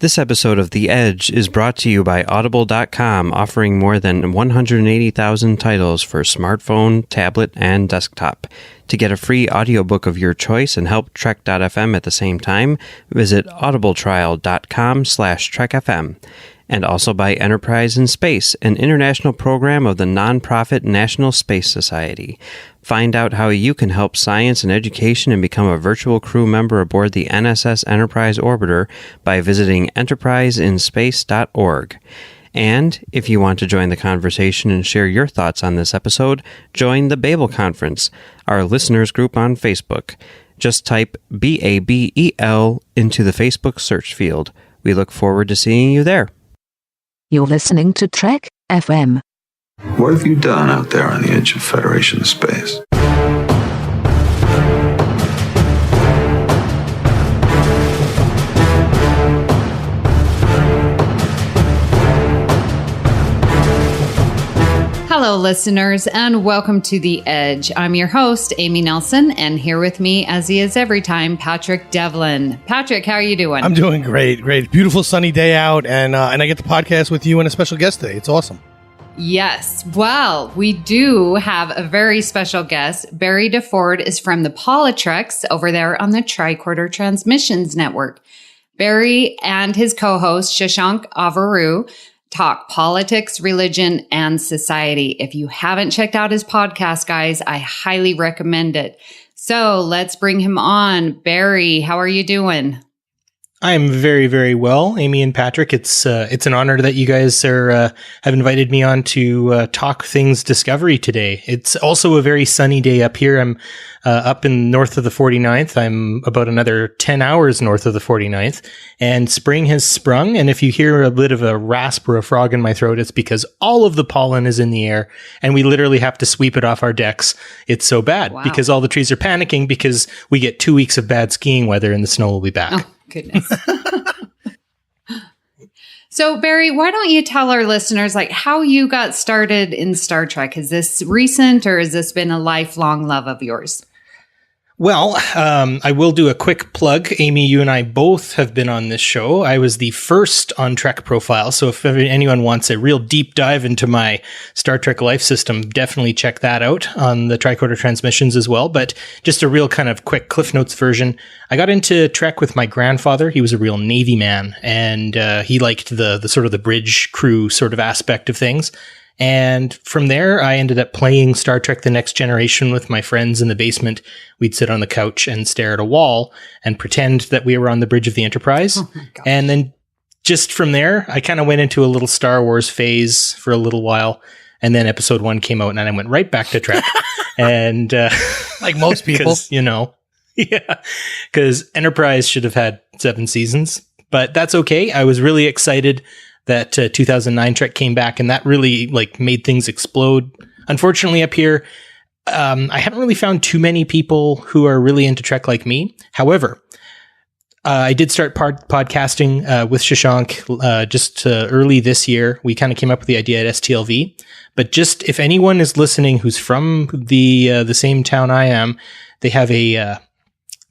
This episode of The Edge is brought to you by Audible.com, offering more than 180,000 titles for smartphone, tablet, and desktop. To get a free audiobook of your choice and help Trek.fm at the same time, visit audibletrial.com/trekfm. And also by Enterprise in Space, an international program of the nonprofit National Space Society. Find out how you can help science and education and become a virtual crew member aboard the NSS Enterprise Orbiter by visiting enterpriseinspace.org. And if you want to join the conversation and share your thoughts on this episode, join the Babel Conference, our listeners group on Facebook. Just type BABEL into the Facebook search field. We look forward to seeing you there. You're listening to Trek FM. What have you done out there on the edge of Federation space? Hello, listeners, and welcome to The Edge. I'm your host, Amy Nelson, and here with me, as he is every time, Patrick Devlin. Patrick, how are you doing? I'm doing great. Beautiful sunny day out, and I get the podcast with you and a special guest today. It's awesome. Yes. Well, we do have a very special guest. Barry DeFord is from the PoliTreks over there on the Tricorder Transmissions Network. Barry and his co-host, Shashank Avaru, talk politics, religion, and society. If you haven't checked out his podcast, guys, I highly recommend it. So let's bring him on. Barry, how are you doing? I'm very, very well, Amy and Patrick. It's an honor that you guys have invited me on to talk things Discovery today. It's also a very sunny day up here. I'm up in north of the 49th. I'm about another 10 hours north of the 49th, and spring has sprung. And if you hear a bit of a rasp or a frog in my throat, it's because all of the pollen is in the air, and we literally have to sweep it off our decks. It's so bad because all the trees are panicking because we get 2 weeks of bad skiing weather and the snow will be back. Oh. Goodness. So, Barry, why don't you tell our listeners how you got started in Star Trek? Is this recent or has this been a lifelong love of yours? Well, I will do a quick plug. Amy, you and I both have been on this show. I was the first on Trek Profile, so if anyone wants a real deep dive into my Star Trek life system, definitely check that out on the Tricorder Transmissions as well. But just a real kind of quick Cliff Notes version. I got into Trek with my grandfather. He was a real Navy man, and he liked the sort of the bridge crew sort of aspect of things. And from there, I ended up playing Star Trek The Next Generation with my friends in the basement. We'd sit on the couch and stare at a wall and pretend that we were on the bridge of the Enterprise. Oh my gosh. And then just from there, I kind of went into a little Star Wars phase for a little while. And then episode 1 came out and I went right back to Trek. And like most people, because Enterprise should have had 7 seasons, but that's okay. I was really excited that 2009 Trek came back, and that really made things explode. Unfortunately, up here, I haven't really found too many people who are really into Trek like me. However, I did start podcasting with Shashank just early this year. We kind of came up with the idea at STLV. But just if anyone is listening who's from the same town I am, they have a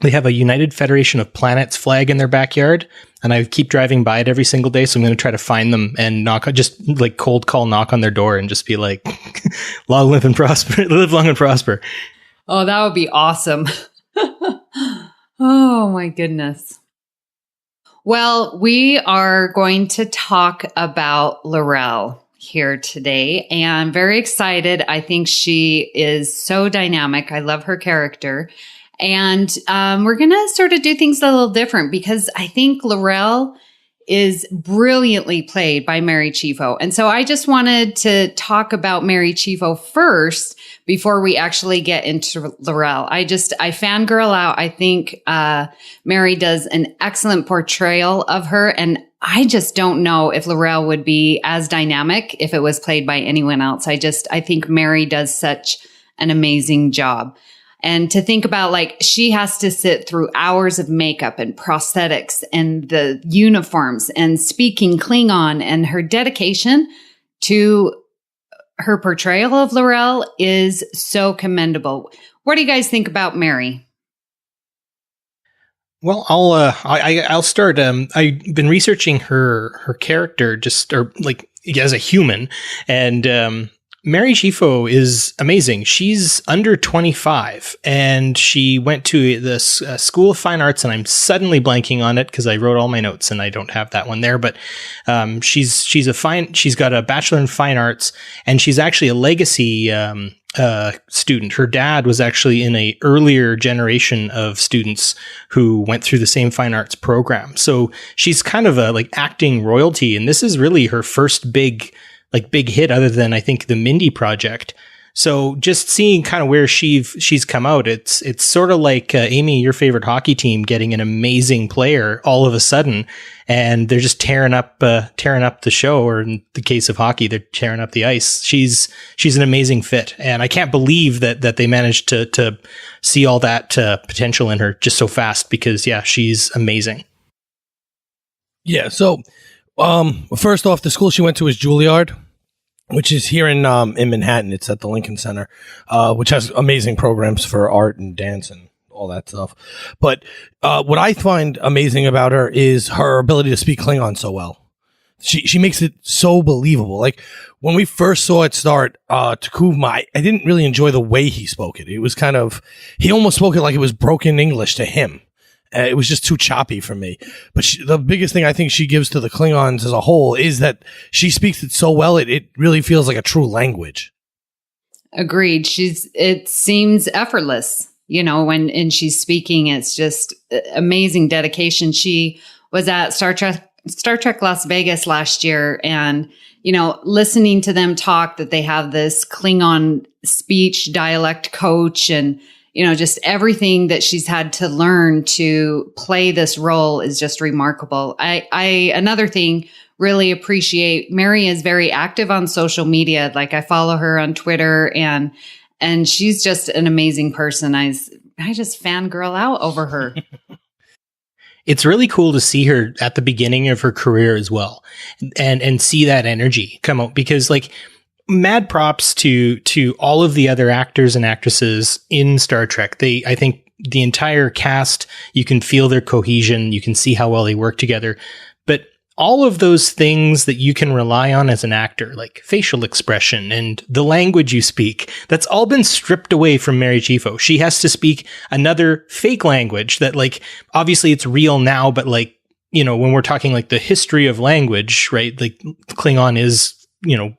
United Federation of Planets flag in their backyard. And I keep driving by it every single day, so I'm going to try to find them and cold call knock on their door and just be like, long live and prosper, live long and prosper. Oh, that would be awesome. Oh my goodness. Well, we are going to talk about L'Rell here today, and I'm very excited. I think she is so dynamic. I love her character. And we're going to sort of do things a little different because I think L'Rell is brilliantly played by Mary Chieffo. And so I just wanted to talk about Mary Chieffo first before we actually get into L'Rell. I fangirl out. I think Mary does an excellent portrayal of her. And I just don't know if L'Rell would be as dynamic if it was played by anyone else. I think Mary does such an amazing job. And to think about she has to sit through hours of makeup and prosthetics and the uniforms and speaking Klingon, and her dedication to her portrayal of L'Rell is so commendable. What do you guys think about Mary? Well, I'll start. I've been researching her character as a human, and Mary Chieffo is amazing. She's under 25, and she went to the School of Fine Arts, and I'm suddenly blanking on it because I wrote all my notes and I don't have that one there. But she's got a Bachelor in Fine Arts, and she's actually a legacy student. Her dad was actually in a earlier generation of students who went through the same fine arts program. So she's kind of a acting royalty, and this is really her first big hit, other than I think the Mindy Project. So just seeing kind of where she's come out, it's sort of like Amy, your favorite hockey team, getting an amazing player all of a sudden, and they're just tearing up the show, or in the case of hockey, they're tearing up the ice. She's an amazing fit, and I can't believe that they managed to see all that potential in her just so fast, because she's amazing. Yeah. So, first off, the school she went to is Juilliard, which is here in Manhattan. It's at the Lincoln Center, which has amazing programs for art and dance and all that stuff. But what I find amazing about her is her ability to speak Klingon so well. She makes it so believable. Like when we first saw it start, Takuvma, I didn't really enjoy the way he spoke it. It was kind of, he almost spoke it like it was broken English to him. It was just too choppy for me. But the biggest thing I think she gives to the Klingons as a whole is that she speaks it so well, it really feels like a true language. Agreed. It seems effortless, when she's speaking. It's just amazing dedication. She was at Star Trek Las Vegas last year, and, listening to them talk that they have this Klingon speech dialect coach, and just everything that she's had to learn to play this role is just remarkable. Another thing, really appreciate, Mary is very active on social media. Like I follow her on Twitter, and she's just an amazing person. I just fangirl out over her. It's really cool to see her at the beginning of her career as well, and see that energy come out, because mad props to all of the other actors and actresses in Star Trek. I think the entire cast, you can feel their cohesion. You can see how well they work together. But all of those things that you can rely on as an actor, like facial expression and the language you speak, that's all been stripped away from Mary Chieffo. She has to speak another fake language that, obviously it's real now, but when we're talking the history of language, right? Klingon is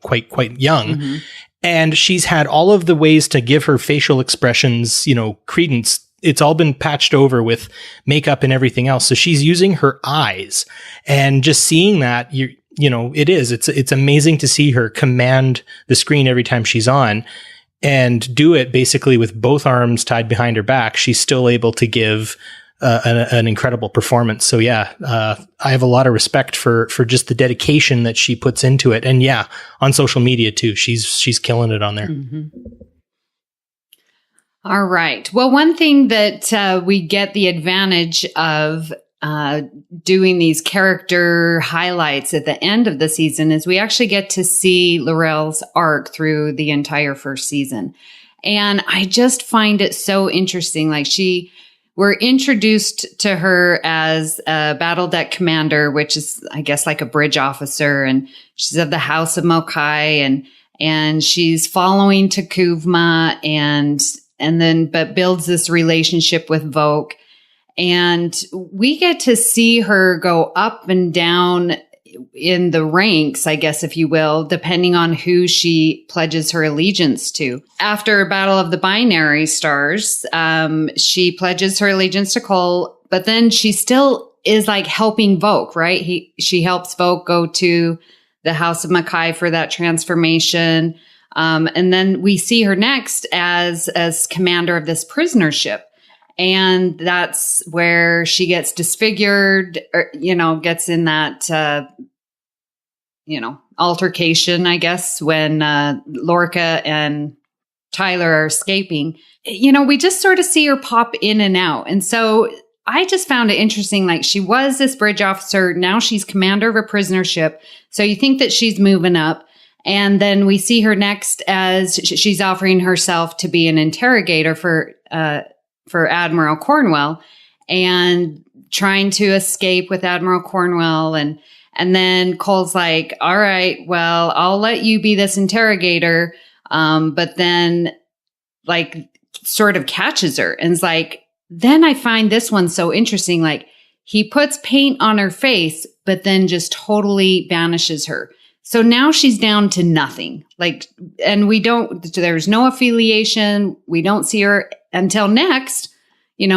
quite young. Mm-hmm. And she's had all of the ways to give her facial expressions, credence. It's all been patched over with makeup and everything else. So she's using her eyes, and just seeing that, it's amazing to see her command the screen every time she's on, and do it basically with both arms tied behind her back. She's still able to give an incredible performance. So I have a lot of respect for just the dedication that she puts into it. And on social media too, she's killing it on there. Mm-hmm. All right. Well, one thing that we get the advantage of doing these character highlights at the end of the season is we actually get to see L'Rell's arc through the entire first season. And I just find it so interesting. We're introduced to her as a battle deck commander, which is, I guess, like a bridge officer, and she's of the House of Mokai, and she's following Takuvma, but builds this relationship with Voq, and we get to see her go up and down in the ranks, I guess, if you will, depending on who she pledges her allegiance to. After Battle of the Binary Stars, she pledges her allegiance to Cole, but then she still is helping Voq, right? She helps Voq go to the House of Mokai for that transformation. And then we see her next as commander of this prisoner ship. And that's where she gets disfigured, or, gets in that, altercation, I guess, when Lorca and Tyler are escaping. We just sort of see her pop in and out. And so I just found it interesting. She was this bridge officer. Now she's commander of a prisoner ship. So you think that she's moving up. And then we see her next as she's offering herself to be an interrogator for Admiral Cornwell. And trying to escape with Admiral Cornwell. And then Cole's like, all right, well, I'll let you be this interrogator. But then like sort of catches her and is like, then I find this one so interesting. Like he puts paint on her face, but then just totally banishes her. So now she's down to nothing. Like, and there's no affiliation. We don't see her until next.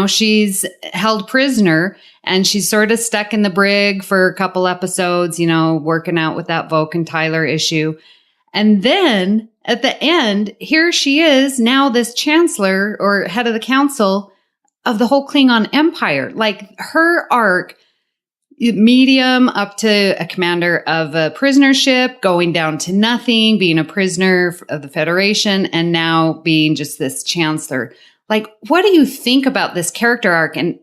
She's held prisoner and she's sort of stuck in the brig for a couple episodes, working out with that Voq and Tyler issue. And then at the end, here she is now this chancellor or head of the council of the whole Klingon Empire. Like her arc, medium up to a commander of a prisoner ship, going down to nothing, being a prisoner of the Federation, and now being just this chancellor. Like, what do you think about this character arc? And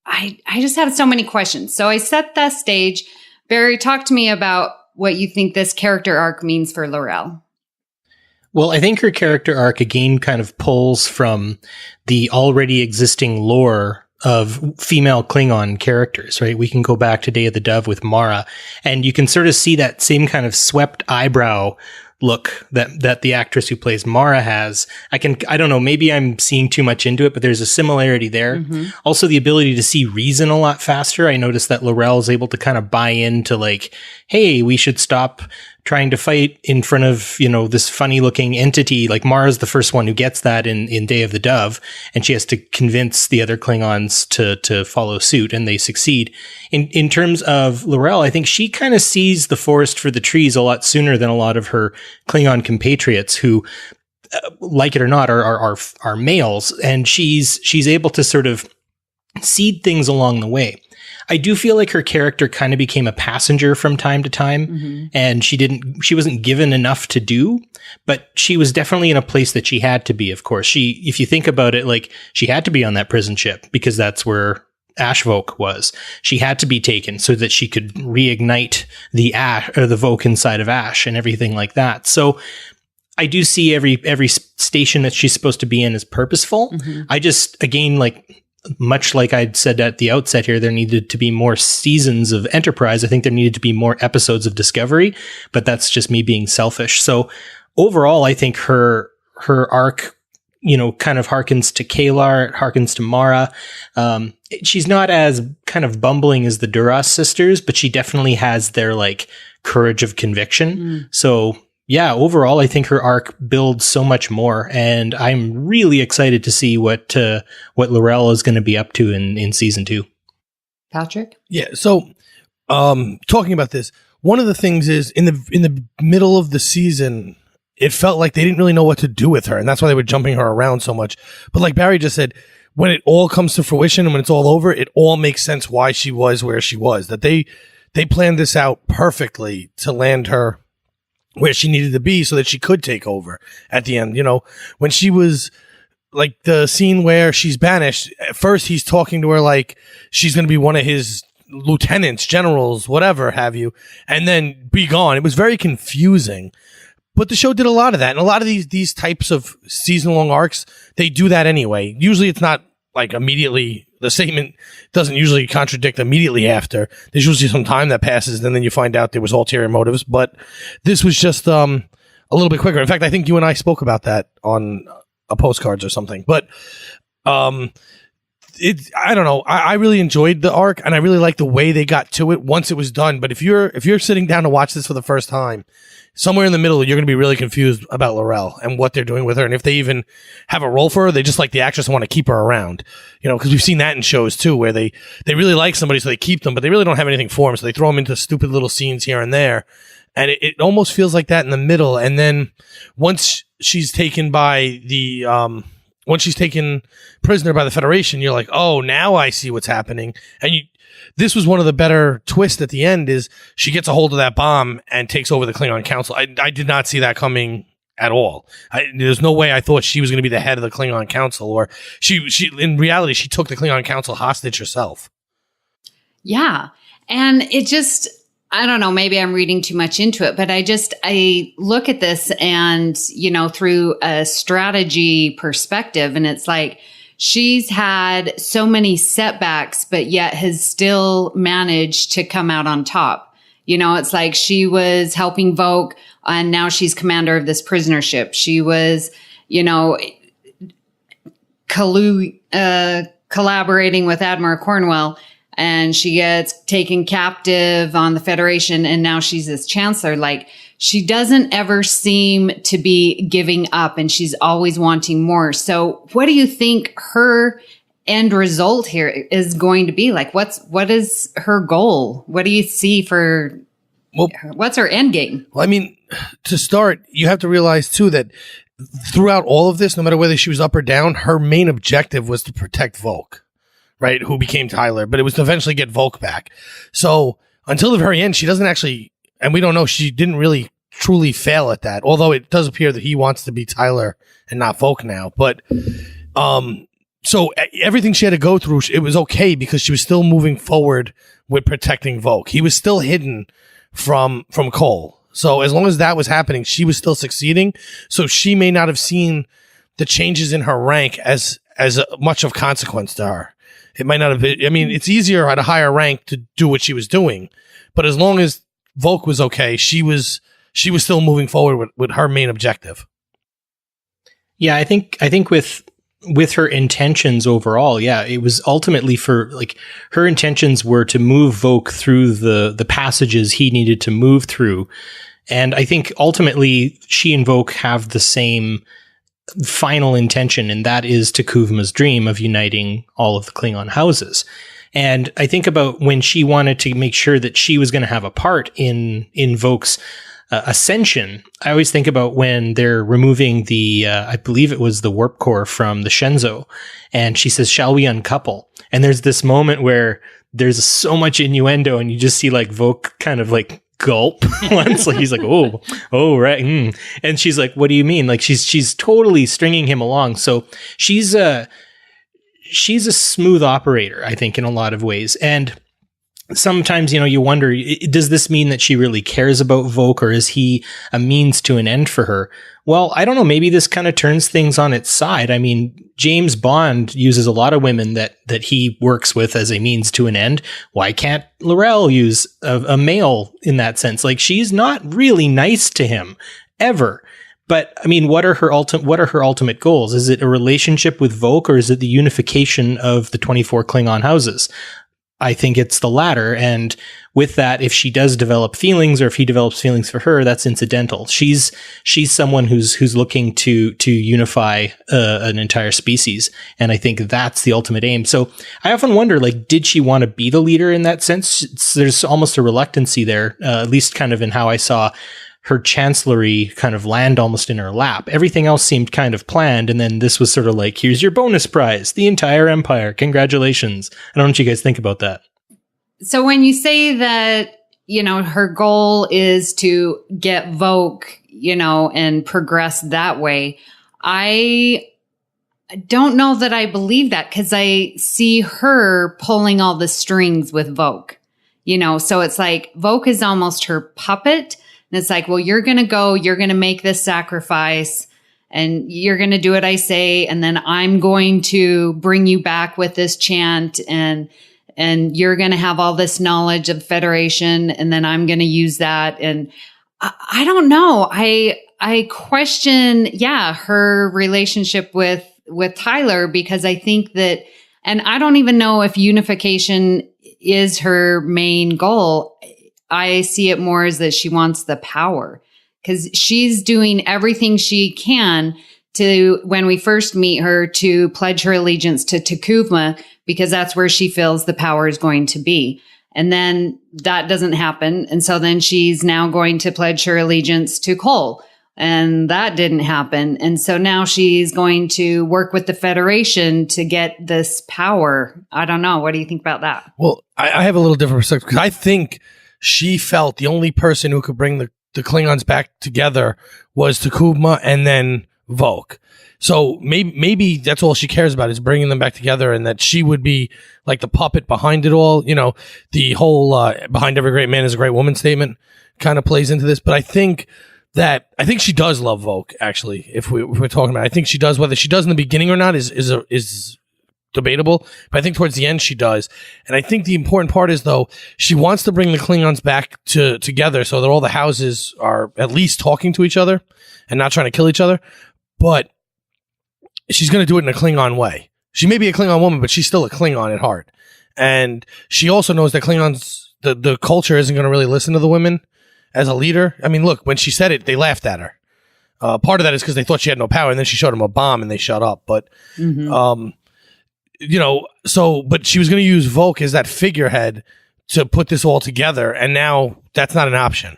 I just have so many questions. So I set the stage. Barry, talk to me about what you think this character arc means for L'Rell. Well, I think her character arc again kind of pulls from the already existing lore of female Klingon characters, right? We can go back to Day of the Dove with Mara, and you can sort of see that same kind of swept eyebrow look that the actress who plays Mara has. I don't know, maybe I'm seeing too much into it, but there's a similarity there. Mm-hmm. Also, the ability to see reason a lot faster. I noticed that L'Rell is able to kind of buy into like, hey, we should stop trying to fight in front of, this funny looking entity. Like Mara's the first one who gets that in Day of the Dove, and she has to convince the other Klingons to follow suit, and they succeed. In terms of L'Rell, I think she kind of sees the forest for the trees a lot sooner than a lot of her Klingon compatriots who, like it or not, are males, and she's able to sort of seed things along the way. I do feel like her character kind of became a passenger from time to time, mm-hmm. and she wasn't given enough to do, but she was definitely in a place that she had to be. Of course, if you think about it, like she had to be on that prison ship because that's where Ash Voq was. She had to be taken so that she could reignite the Ash or the Voq inside of Ash and everything like that. So I do see every station that she's supposed to be in is purposeful. Mm-hmm. I just, again, much like I'd said at the outset here, there needed to be more seasons of Enterprise. I think there needed to be more episodes of Discovery, but that's just me being selfish. So overall, I think her arc, kind of harkens to Kalar, it harkens to Mara. She's not as kind of bumbling as the Duras sisters, but she definitely has their courage of conviction. Mm. So yeah, overall, I think her arc builds so much more, and I'm really excited to see what L'Rell is going to be up to in season 2. Patrick? Yeah. So, talking about this, one of the things is in the middle of the season, it felt like they didn't really know what to do with her, and that's why they were jumping her around so much. But like Barry just said, when it all comes to fruition and when it's all over, it all makes sense why she was where she was. That they planned this out perfectly to land her where she needed to be so that she could take over at the end. When she was like the scene where she's banished, at first he's talking to her like she's going to be one of his lieutenants, generals, whatever have you, and then be gone. It was very confusing, but the show did a lot of that. And a lot of these types of season long arcs, they do that anyway. Usually it's not like immediately. The statement doesn't usually contradict immediately after. There's usually some time that passes, and then you find out there was ulterior motives. But this was just a little bit quicker. In fact, I think you and I spoke about that on a postcards or something. But I don't know. I really enjoyed the arc, and I really liked the way they got to it once it was done. But if you're sitting down to watch this for the first time, somewhere in the middle, you're going to be really confused about L'Rell and what they're doing with her. And if they even have a role for her, they just like the actress and want to keep her around, because we've seen that in shows too, where they really like somebody, so they keep them, but they really don't have anything for them. So they throw them into stupid little scenes here and there. And it almost feels like that in the middle. And then once she's taken prisoner by the Federation, you're like, oh, now I see what's happening. And this was one of the better twists at the end, is she gets a hold of that bomb and takes over the Klingon Council. I did not see that coming at all. There's no way I thought she was going to be the head of the Klingon Council, or she in reality, she took the Klingon Council hostage herself. Yeah. And it just, I don't know, maybe I'm reading too much into it, but I look at this and, through a strategy perspective, and it's like, she's had so many setbacks, but yet has still managed to come out on top. You know, it's like she was helping Voq and now she's commander of this prisoner ship. She was, you know, collaborating with Admiral Cornwell, and she gets taken captive on the Federation, and now she's this chancellor. Like, she doesn't ever seem to be giving up, and she's always wanting more. So what do you think her end result here is going to be? Like, what is her goal? What do you see for what's her end game? Well, I mean, to start, you have to realize too that throughout all of this, no matter whether she was up or down, her main objective was to protect Voq, right? Who became Tyler, but it was to eventually get Voq back. So until the very end, she doesn't actually, and we don't know, she didn't really truly fail at that. Although it does appear that he wants to be Tyler and not Voq now. But, so everything she had to go through, it was okay because she was still moving forward with protecting Voq. He was still hidden from Cole. So as long as that was happening, she was still succeeding. So she may not have seen the changes in her rank as much of consequence to her. It might not have been, I mean, it's easier at a higher rank to do what she was doing. But as long as Voq was okay, she was still moving forward with her main objective. Yeah, I think with her intentions overall, yeah, it was ultimately for, like, her intentions were to move Voq through the passages he needed to move through. And I think ultimately she and Voq have the same final intention, and that is T'Kuvma's dream of uniting all of the Klingon houses. And I think about when she wanted to make sure that she was going to have a part in Voq's ascension. I always think about when they're removing the, I believe it was the warp core from the Shenzhou, and she says, "Shall we uncouple?" And there's this moment where there's so much innuendo, and you just see like Voq kind of like gulp once, like he's like, oh, right. And she's like, "What do you mean?" Like she's totally stringing him along. So she's a smooth operator, I think, in a lot of ways. And sometimes, you know, you wonder, does this mean that she really cares about Voq, or is he a means to an end for her? Well, I don't know. Maybe this kind of turns things on its side. I mean, James Bond uses a lot of women that he works with as a means to an end. Why can't L'Rell use a male in that sense? Like, she's not really nice to him ever. But I mean, what are her ultimate goals? Is it a relationship with Voq, or is it the unification of the 24 Klingon houses? I think it's the latter. And with that, if she does develop feelings, or if he develops feelings for her, that's incidental. She's someone who's looking to unify an entire species. And I think that's the ultimate aim. So I often wonder, like, did she want to be the leader in that sense? There's almost a reluctancy there, at least kind of in how I saw her chancellery kind of land almost in her lap. Everything else seemed kind of planned, and then this was sort of like, here's your bonus prize, the entire empire. Congratulations. I don't know what you guys think about that. So when you say that, you know, her goal is to get Voq, you know, and progress that way, I don't know that I believe that, because I see her pulling all the strings with Voq, you know, so it's like Voq is almost her puppet. And it's like, well, you're going to make this sacrifice, and you're going to do what I say. And then I'm going to bring you back with this chant, and you're going to have all this knowledge of Federation. And then I'm going to use that. And I don't know. I question, her relationship with Tyler, because I think that, and I don't even know if unification is her main goal. I see it more as that she wants the power, because she's doing everything she can to, when we first meet her, to pledge her allegiance to T'Kuvma, because that's where she feels the power is going to be. And then that doesn't happen. And so then she's now going to pledge her allegiance to Cole, and that didn't happen. And so now she's going to work with the Federation to get this power. I don't know. What do you think about that? Well, I have a little different perspective, because I think she felt the only person who could bring the Klingons back together was T'Kuvma and then Voq. So maybe that's all she cares about, is bringing them back together, and that she would be like the puppet behind it all. You know, the whole behind every great man is a great woman statement kind of plays into this. But I think she does love Voq, actually, if we're talking about it. I think she does. Whether she does in the beginning or not is debatable, but I think towards the end she does. And I think the important part is, though, she wants to bring the Klingons back together so that all the houses are at least talking to each other and not trying to kill each other. But she's going to do it in a Klingon way. She may be a Klingon woman, but she's still a Klingon at heart. And she also knows that Klingons, the culture isn't going to really listen to the women as a leader. I mean, look, when she said it, they laughed at her. Part of that is because they thought she had no power, and then she showed them a bomb and they shut up. But, but she was going to use Voq as that figurehead to put this all together. And now that's not an option.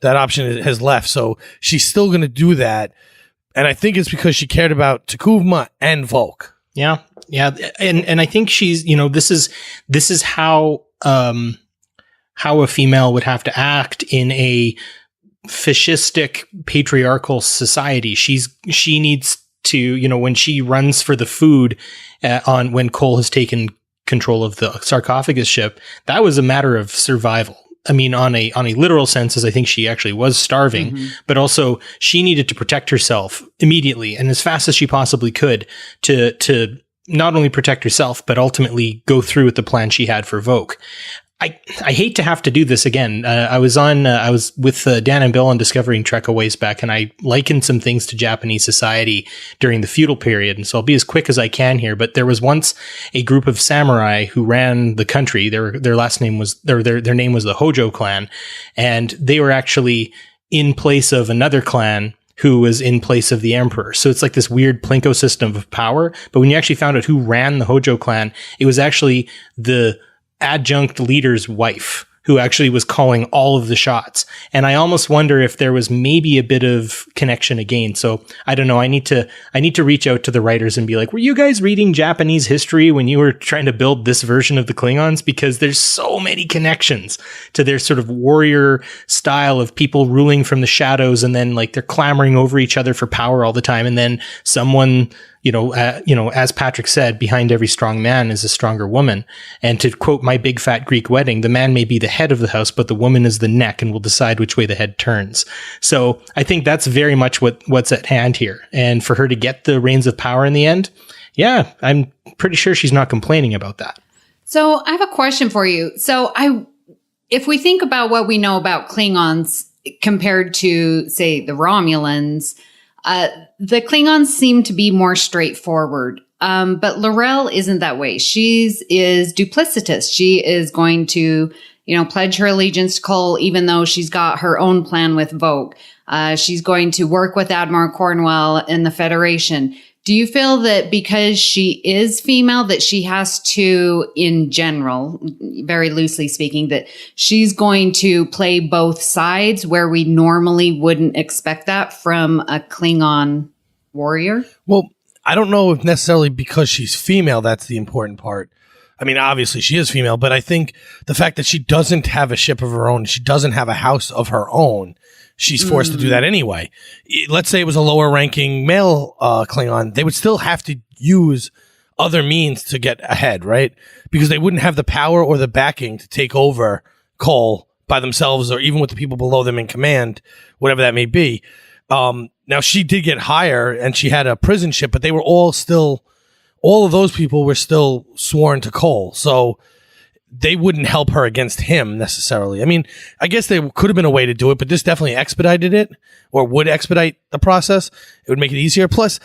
That option has left. So she's still going to do that. And I think it's because she cared about T'Kuvma and Voq. Yeah. Yeah. And I think she's, this is how a female would have to act in a fascistic patriarchal society. She needs to, when she runs for the food when Cole has taken control of the sarcophagus ship, that was a matter of survival. I mean, on a literal sense, as I think she actually was starving, but also she needed to protect herself immediately and as fast as she possibly could to not only protect herself, but ultimately go through with the plan she had for Voq. I hate to have to do this again. I was with Dan and Bill on Discovering Trek a ways back, and I likened some things to Japanese society during the feudal period. And so I'll be as quick as I can here. But there was once a group of samurai who ran the country. Their last name was their name was the Hojo clan, and they were actually in place of another clan who was in place of the emperor. So it's like this weird Plinko system of power. But when you actually found out who ran the Hojo clan, it was actually the adjunct leader's wife who actually was calling all of the shots. And I almost wonder if there was maybe a bit of connection again. So I don't know. I need to reach out to the writers and be like, were you guys reading Japanese history when you were trying to build this version of the Klingons? Because there's so many connections to their sort of warrior style of people ruling from the shadows. And then like they're clamoring over each other for power all the time. And then someone, as Patrick said, behind every strong man is a stronger woman. And to quote My Big Fat Greek Wedding, the man may be the head of the house, but the woman is the neck and will decide which way the head turns. So I think that's very much what's at hand here. And for her to get the reins of power in the end, yeah, I'm pretty sure she's not complaining about that. So I have a question for you. So if we think about what we know about Klingons compared to, say, the Romulans, the Klingons seem to be more straightforward. But L'Rell isn't that way. She is duplicitous. She is going to, pledge her allegiance to Cole, even though she's got her own plan with Voq. She's going to work with Admiral Cornwell in the Federation. Do you feel that because she is female, that she has to, in general, very loosely speaking, that she's going to play both sides where we normally wouldn't expect that from a Klingon warrior? Well, I don't know if necessarily because she's female, that's the important part. I mean, obviously she is female, but I think the fact that she doesn't have a ship of her own, she doesn't have a house of her own, she's forced to do that anyway. Let's say it was a lower ranking male Klingon. They would still have to use other means to get ahead, right? Because they wouldn't have the power or the backing to take over Cole by themselves or even with the people below them in command, whatever that may be. Now, she did get higher and she had a prison ship, but they were all of those people were still sworn to Cole. So they wouldn't help her against him necessarily. I mean, I guess there could have been a way to do it, but this definitely expedited it or would expedite the process. It would make it easier. Plus,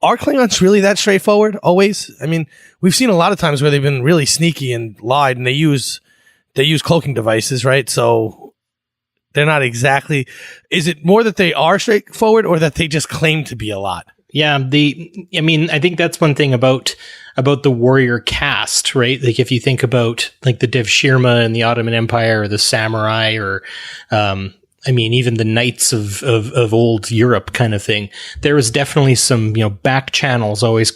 are Klingons really that straightforward always? I mean, we've seen a lot of times where they've been really sneaky and lied and they use cloaking devices, right? So they're not exactly, is it more that they are straightforward or that they just claim to be a lot? Yeah, I think that's one thing about the warrior caste, right? Like if you think about like the Devshirma in the Ottoman Empire or the samurai or even the knights of old Europe kind of thing, there was definitely some, back channels always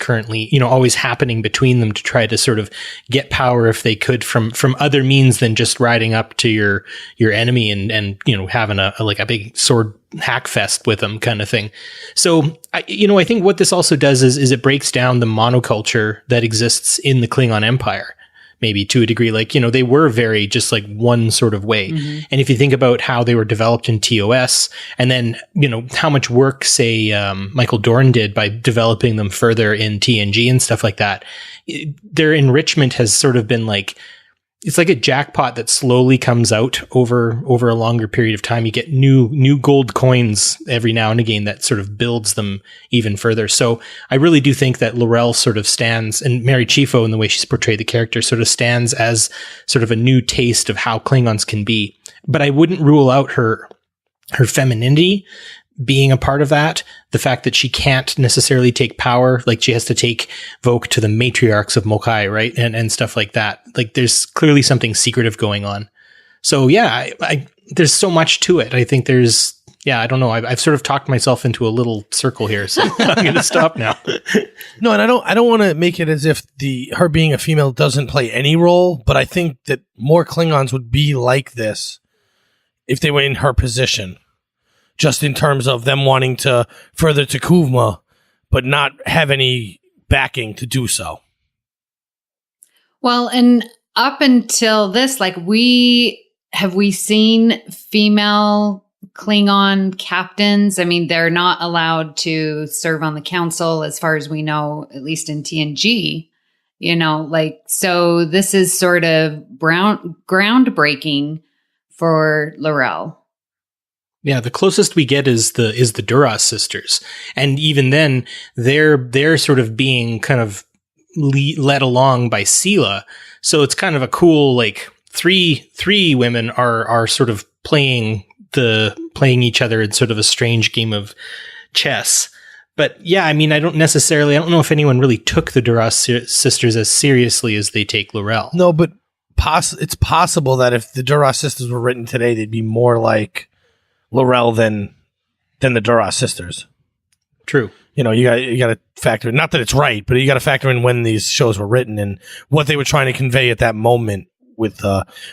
happening between them to try to sort of get power if they could from other means than just riding up to your enemy and having a big sword hack fest with them kind of thing. So, I think what this also does is it breaks down the monoculture that exists in the Klingon Empire. maybe to a degree. Like, they were very just like one sort of way. Mm-hmm. And if you think about how they were developed in TOS, and then, how much work, say, Michael Dorn did by developing them further in TNG and stuff like that, their enrichment has sort of been like, it's like a jackpot that slowly comes out over a longer period of time. You get new gold coins every now and again that sort of builds them even further. So I really do think that L'Rell sort of stands, and Mary Chieffo, in the way she's portrayed the character, sort of stands as sort of a new taste of how Klingons can be. But I wouldn't rule out her femininity being a part of that. The fact that she can't necessarily take power, like she has to take Voq to the matriarchs of Mokai, right? And stuff like that. Like there's clearly something secretive going on. So yeah, I there's so much to it. I think I don't know. I've sort of talked myself into a little circle here, so I'm going to stop now. No, and I don't want to make it as if her being a female doesn't play any role, but I think that more Klingons would be like this if they were in her position. Just in terms of them wanting to further T'Kuvma, but not have any backing to do so. Well, and up until this, like we seen female Klingon captains? I mean, they're not allowed to serve on the council as far as we know, at least in TNG, so this is sort of groundbreaking for L'Rell. Yeah, the closest we get is the Duras sisters, and even then, they're sort of being kind of led along by Sela. So it's kind of a cool, like three women are sort of playing each other in sort of a strange game of chess. But yeah, I mean, I don't know if anyone really took the Duras sisters as seriously as they take L'Rell. No, but it's possible that if the Duras sisters were written today, they'd be more like L'Rell than the Duras sisters. True. You got to factor in, not that it's right, but you got to factor in when these shows were written and what they were trying to convey at that moment with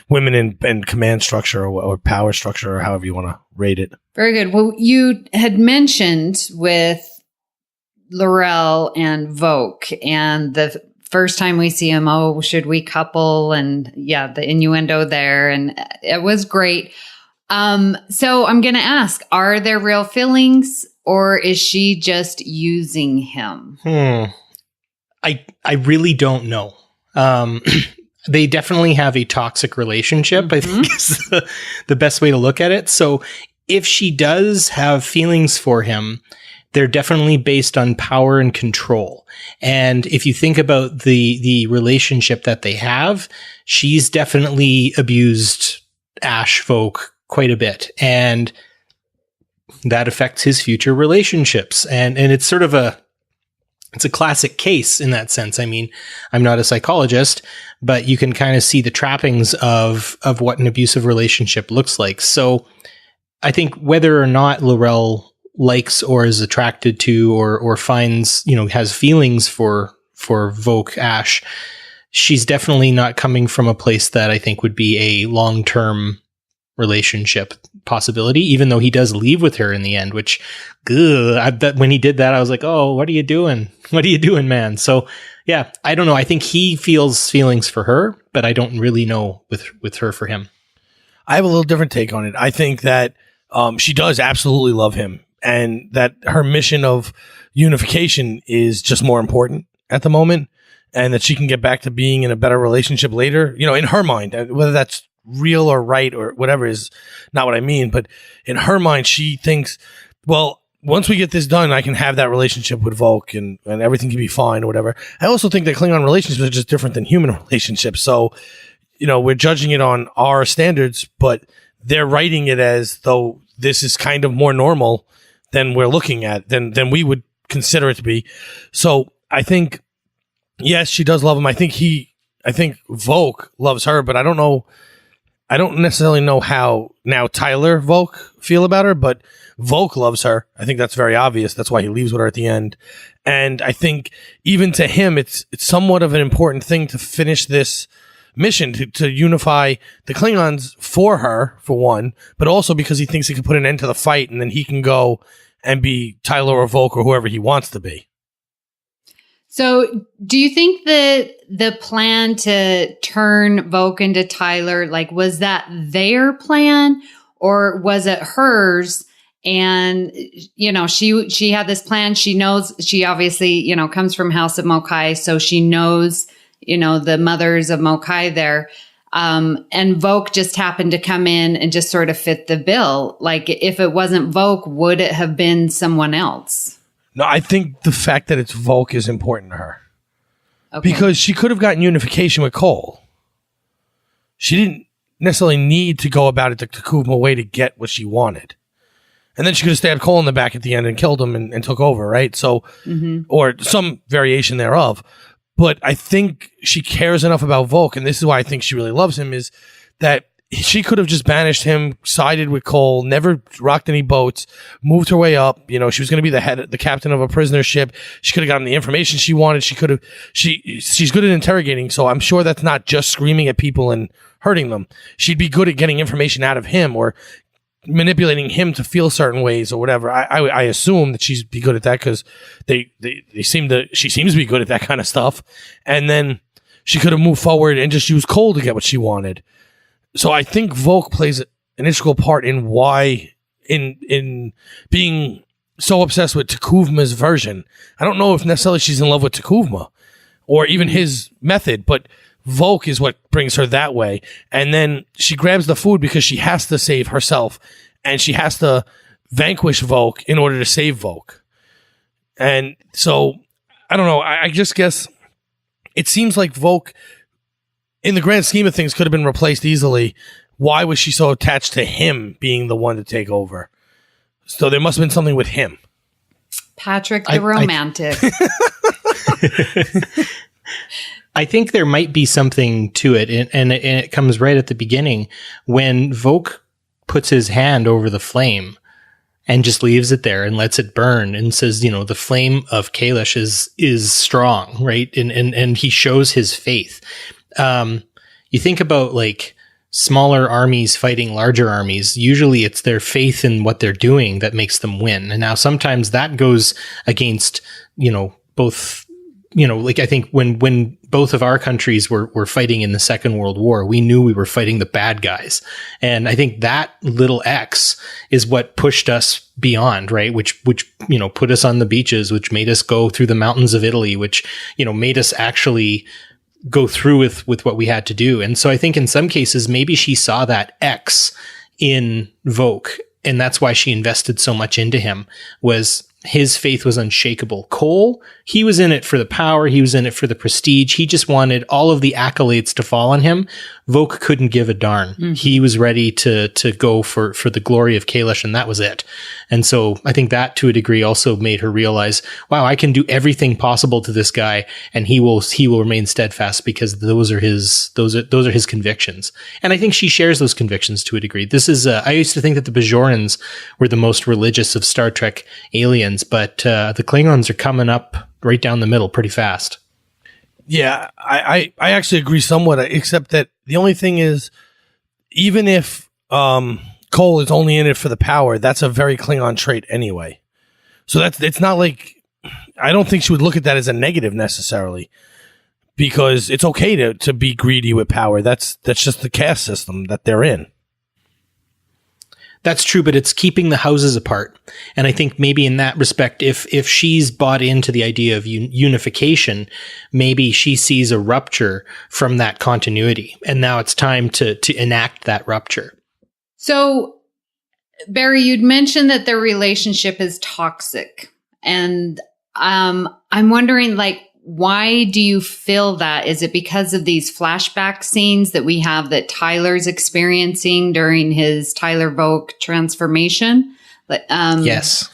women in command structure or power structure or however you want to rate it. Very good. Well, you had mentioned with L'Rell and Voq, and the first time we see him, should we couple? And yeah, the innuendo there, and it was great. So I'm going to ask, are there real feelings or is she just using him? I really don't know. They definitely have a toxic relationship, I think is the best way to look at it. So if she does have feelings for him, they're definitely based on power and control. And if you think about the relationship that they have, she's definitely abused Ash Voq quite a bit, and that affects his future relationships. And it's sort of it's a classic case in that sense. I mean, I'm not a psychologist, but you can kind of see the trappings of what an abusive relationship looks like. So I think whether or not L'Rell likes or is attracted to or finds, has feelings for Voq Ash, she's definitely not coming from a place that I think would be a long-term relationship possibility, even though he does leave with her in the end, which when he did that, I was like, oh, what are you doing? What are you doing, man? So yeah, I don't know. I think he feels feelings for her, but I don't really know with her for him. I have a little different take on it. I think that she does absolutely love him, and that her mission of unification is just more important at the moment, and that she can get back to being in a better relationship later, in her mind, whether that's real or right or whatever is not what I mean, but in her mind, she thinks, well, once we get this done, I can have that relationship with Voq and everything can be fine or whatever. I also think that Klingon relationships are just different than human relationships. So, we're judging it on our standards, but they're writing it as though this is kind of more normal than we're looking at, than we would consider it to be. So I think, yes, she does love him. I think Voq loves her, but I don't necessarily know how now Tyler Voq feel about her, but Voq loves her. I think that's very obvious. That's why he leaves with her at the end. And I think even to him, it's somewhat of an important thing to finish this mission, to unify the Klingons for her, for one, but also because he thinks he can put an end to the fight and then he can go and be Tyler or Voq or whoever he wants to be. So do you think that the plan to turn Voq into Tyler, like, was that their plan or was it hers? And, you know, she had this plan. She knows, she obviously, you know, comes from House of Mokai. So she knows, you know, the mothers of Mokai there. And Voq just happened to come in and just sort of fit the bill. Like, if it wasn't Voq, would it have been someone else? No, I think the fact that it's Voq is important to her. Okay. Because she could have gotten unification with Cole. She didn't necessarily need to go about it the Takuma way to get what she wanted. And then she could have stabbed Cole in the back at the end and killed him and took over, right? So, or some variation thereof. But I think she cares enough about Voq, and this is why I think she really loves him, is that she could have just banished him, sided with Cole, never rocked any boats, moved her way up. You know, she was going to be the captain of a prisoner ship. She could have gotten the information she wanted. She's good at interrogating. So I'm sure that's not just screaming at people and hurting them. She'd be good at getting information out of him or manipulating him to feel certain ways or whatever. I assume that she'd be good at that because she seems to be good at that kind of stuff. And then she could have moved forward and just used Cole to get what she wanted. So I think Voq plays an integral part in why in being so obsessed with Takuma's version. I don't know if necessarily she's in love with Takuma or even his method, but Voq is what brings her that way. And then she grabs the food because she has to save herself and she has to vanquish Voq in order to save Voq. And so, I don't know. I just guess it seems like Voq, in the grand scheme of things, could have been replaced easily. Why was she so attached to him being the one to take over? So there must have been something with him. Patrick the romantic. I think there might be something to it, and it comes right at the beginning when Voq puts his hand over the flame and just leaves it there and lets it burn and says, you know, the flame of Kalish is strong, right? And he shows his faith. You think about like smaller armies fighting larger armies. Usually it's their faith in what they're doing that makes them win. And now sometimes that goes against, you know, both, you know, like I think when both of our countries were fighting in the Second World War, we knew we were fighting the bad guys. And I think that little X is what pushed us beyond, right? Which, you know, put us on the beaches, which made us go through the mountains of Italy, which, you know, made us actually go through with what we had to do. And so I think in some cases, maybe she saw that X in Voq, and that's why she invested so much into him, was his faith was unshakable. Cole, he was in it for the power. He was in it for the prestige. He just wanted all of the accolades to fall on him. Voq couldn't give a darn. Mm-hmm. He was ready to go for the glory of Kalish, and that was it. And so I think that to a degree also made her realize, wow, I can do everything possible to this guy and he will remain steadfast because those are his convictions. And I think she shares those convictions to a degree. This is, I used to think that the Bajorans were the most religious of Star Trek aliens, but the Klingons are coming up right down the middle pretty fast. Yeah, I actually agree somewhat, except that the only thing is, even if Cole is only in it for the power, that's a very Klingon trait anyway. So it's not like, I don't think she would look at that as a negative necessarily, because it's okay to be greedy with power. That's just the caste system that they're in. That's true, but it's keeping the houses apart. And I think maybe in that respect, if she's bought into the idea of unification, maybe she sees a rupture from that continuity. And now it's time to enact that rupture. So, Barry, you'd mentioned that their relationship is toxic. And I'm wondering, like, why do you feel that? Is it because of these flashback scenes that we have that Tyler's experiencing during his Tyler Voq transformation? Yes.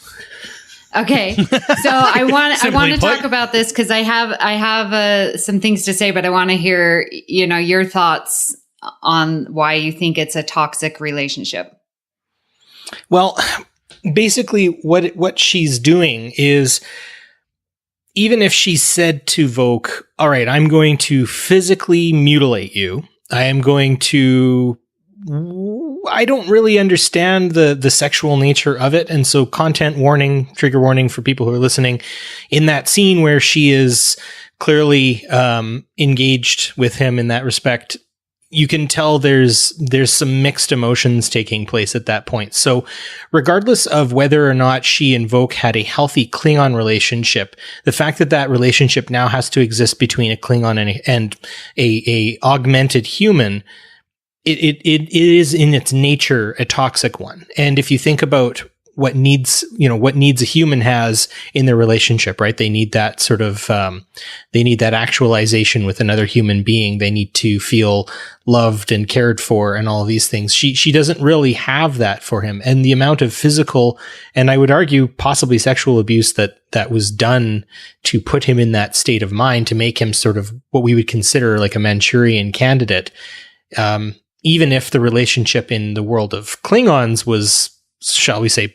Okay. So I want to talk about this because I have some things to say, but I want to hear, you know, your thoughts on why you think it's a toxic relationship. Well, basically what she's doing is, even if she said to Voq, all right, I'm going to physically mutilate you. I am going to I don't really understand the sexual nature of it. And so content warning, trigger warning for people who are listening, in that scene where she is clearly engaged with him in that respect, you can tell there's some mixed emotions taking place at that point. So regardless of whether or not she and Voq had a healthy Klingon relationship, the fact that that relationship now has to exist between a Klingon and a augmented human, it is in its nature a toxic one. And if you think about what needs a human has in their relationship, right? They need that sort of, they need that actualization with another human being. They need to feel loved and cared for and all of these things. She doesn't really have that for him. And the amount of physical, and I would argue possibly sexual abuse that was done to put him in that state of mind, to make him sort of what we would consider like a Manchurian candidate. Even if the relationship in the world of Klingons was, shall we say,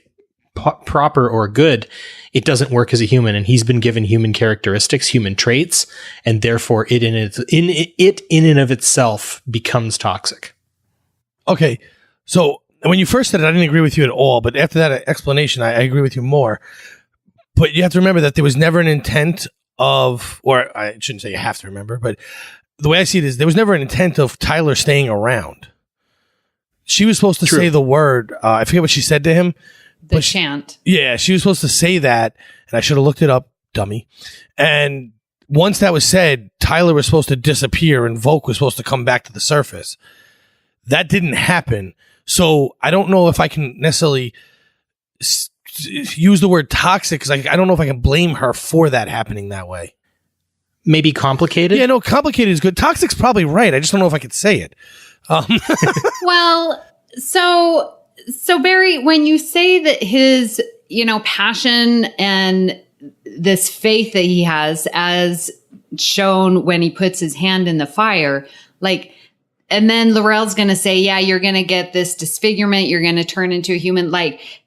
proper or good, it doesn't work as a human, and he's been given human characteristics, human traits, and therefore it in and of itself becomes toxic. Okay, so when you first said it, I didn't agree with you at all, but after that explanation, I agree with you more. But you have to remember that there was never an intent of, or I shouldn't say you have to remember, but the way I see it is there was never an intent of Tyler staying around. She was supposed to say the word, I forget what she said to him. The chant. Yeah, she was supposed to say that, and I should have looked it up, dummy. And once that was said, Tyler was supposed to disappear and Voq was supposed to come back to the surface. That didn't happen. So I don't know if I can necessarily use the word toxic, because I don't know if I can blame her for that happening that way. Maybe complicated? Yeah, no, complicated is good. Toxic's probably right. I just don't know if I could say it. Well, so Barry, when you say that his, passion and this faith that he has, as shown when he puts his hand in the fire, and then L'Rell's going to say, yeah, you're going to get this disfigurement. You're going to turn into a human.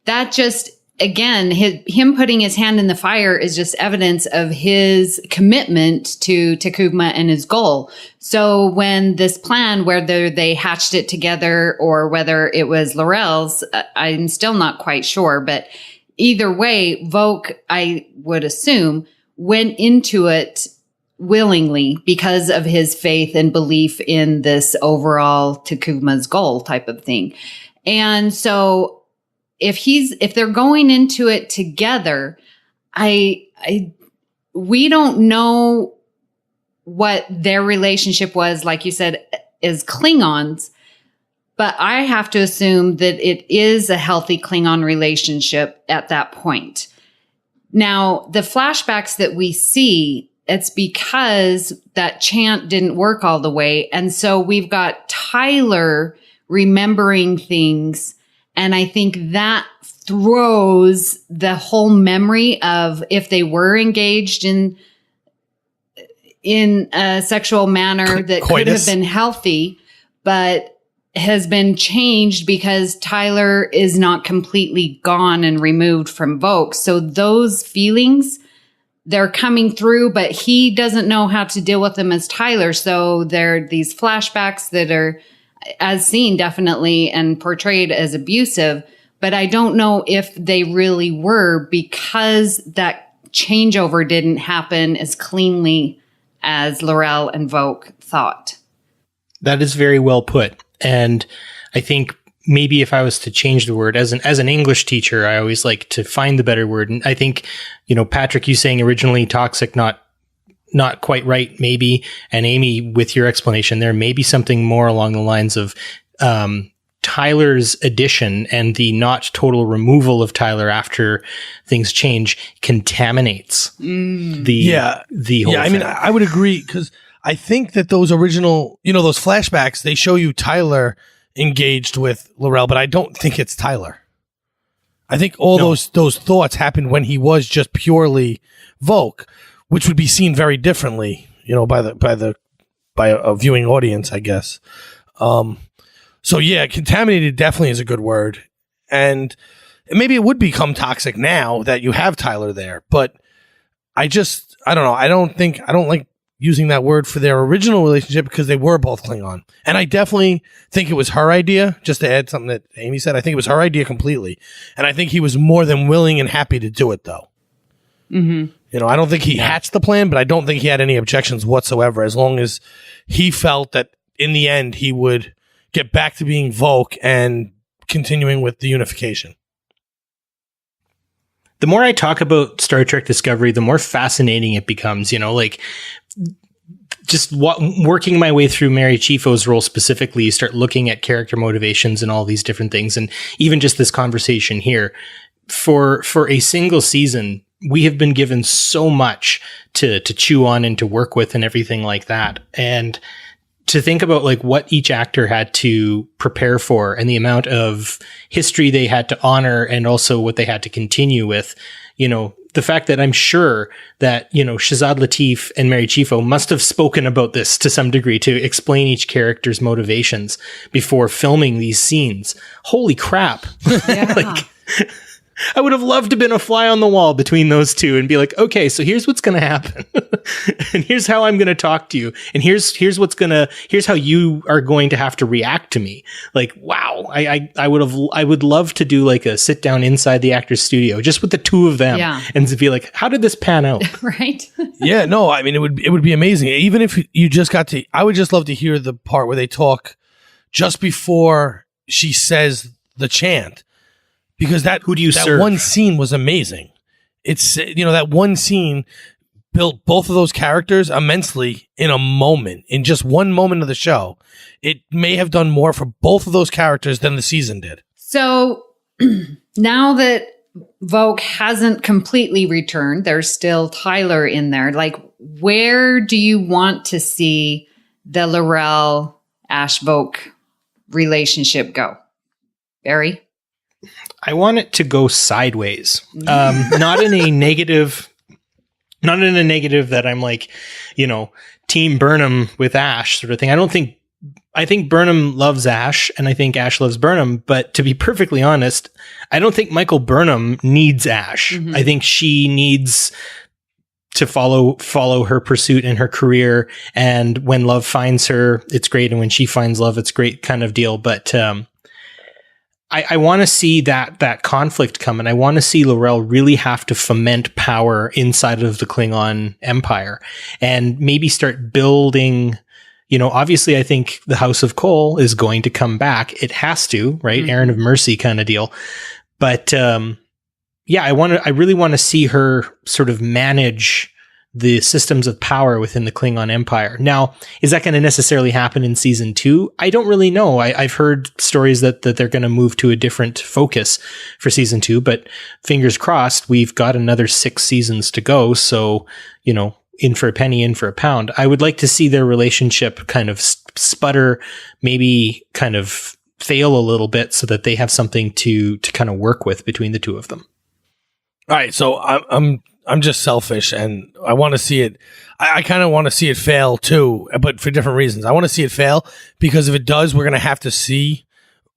That just, again, him putting his hand in the fire is just evidence of his commitment to Takuma and his goal. So when this plan, whether they hatched it together or whether it was L'Rell's, I'm still not quite sure. But either way, Voq, I would assume, went into it willingly because of his faith and belief in this overall Takuma's goal type of thing. And so if they're going into it together, we don't know what their relationship was, like you said, as Klingons, but I have to assume that it is a healthy Klingon relationship at that point. Now, the flashbacks that we see, it's because that chant didn't work all the way. And so we've got Tyler remembering things. And I think that throws the whole memory of if they were engaged in a sexual manner that could have been healthy, but has been changed because Tyler is not completely gone and removed from Voq. So those feelings, they're coming through, but he doesn't know how to deal with them as Tyler. So there are these flashbacks that are, as seen, definitely, and portrayed as abusive, but I don't know if they really were, because that changeover didn't happen as cleanly as L'Rell and Voq thought. That is very well put. And I think maybe if I was to change the word, as an English teacher, I always like to find the better word. And I think, Patrick, you saying originally toxic, not quite right, maybe. And Amy, with your explanation, there may be something more along the lines of Tyler's addition and the not total removal of Tyler after things change contaminates the whole thing. I mean, I would agree, because I think that those original, those flashbacks, they show you Tyler engaged with L'Rell, but I don't think it's Tyler. I think those thoughts happened when he was just purely Voq, which would be seen very differently, by a viewing audience, I guess. So yeah, contaminated definitely is a good word, and maybe it would become toxic now that you have Tyler there. But I don't know. I don't using that word for their original relationship because they were both Klingon. And I definitely think it was her idea, just to add something that Amy said. I think it was her idea completely. And I think he was more than willing and happy to do it, though. Mm-hmm. You know, I don't think he hatched the plan, but I don't think he had any objections whatsoever, as long as he felt that in the end he would get back to being Voq and continuing with the unification. The more I talk about Star Trek Discovery, the more fascinating it becomes, you know, like just working my way through Mary Chieffo's role specifically, you start looking at character motivations and all these different things. And even just this conversation here for a single season, we have been given so much to chew on and to work with and everything like that. And to think about like what each actor had to prepare for and the amount of history they had to honor and also what they had to continue with, you know, the fact that I'm sure that, you know, Shazad Latif and Mary Chieffo must have spoken about this to some degree to explain each character's motivations before filming these scenes. Holy crap. Yeah. Like, I would have loved to have been a fly on the wall between those two and be like, okay, so here's what's going to happen. And here's how I'm going to talk to you. And here's how you are going to have to react to me. Like, wow. I would love to do like a sit down inside the actor's studio just with the two of them and to be like, how did this pan out? Right. Yeah, no, I mean, it would be amazing. Even if you just got to, I would just love to hear the part where they talk just before she says the chant. Because that one scene was amazing. It's, you know, that one scene built both of those characters immensely in a moment, in just one moment of the show. It may have done more for both of those characters than the season did. So now that Voq hasn't completely returned, there's still Tyler in there. Like, where do you want to see the L'Rell Ash Voq relationship go? Barry? I want it to go sideways. Not in a negative that I'm like, you know, Team Burnham with Ash sort of thing. I think Burnham loves Ash and I think Ash loves Burnham, but to be perfectly honest, I don't think Michael Burnham needs Ash. Mm-hmm. I think she needs to follow her pursuit and her career. And when love finds her, it's great. And when she finds love, it's great kind of deal. But, I want to see that conflict come, and I want to see L'Rell really have to foment power inside of the Klingon Empire and maybe start building, you know, obviously I think the House of Kol is going to come back. It has to, right? Mm-hmm. Aaron of Mercy kind of deal. But, yeah, I really want to see her sort of manage the systems of power within the Klingon Empire. Now, is that going to necessarily happen in season 2? I don't really know. I've heard stories that they're going to move to a different focus for season 2, but fingers crossed, we've got another 6 seasons to go. So, you know, in for a penny, in for a pound. I would like to see their relationship kind of sputter, maybe kind of fail a little bit so that they have something to kind of work with between the two of them. All right. So I'm just selfish and I want to see it. I kind of want to see it fail too, but for different reasons. I want to see it fail because if it does, we're going to have to see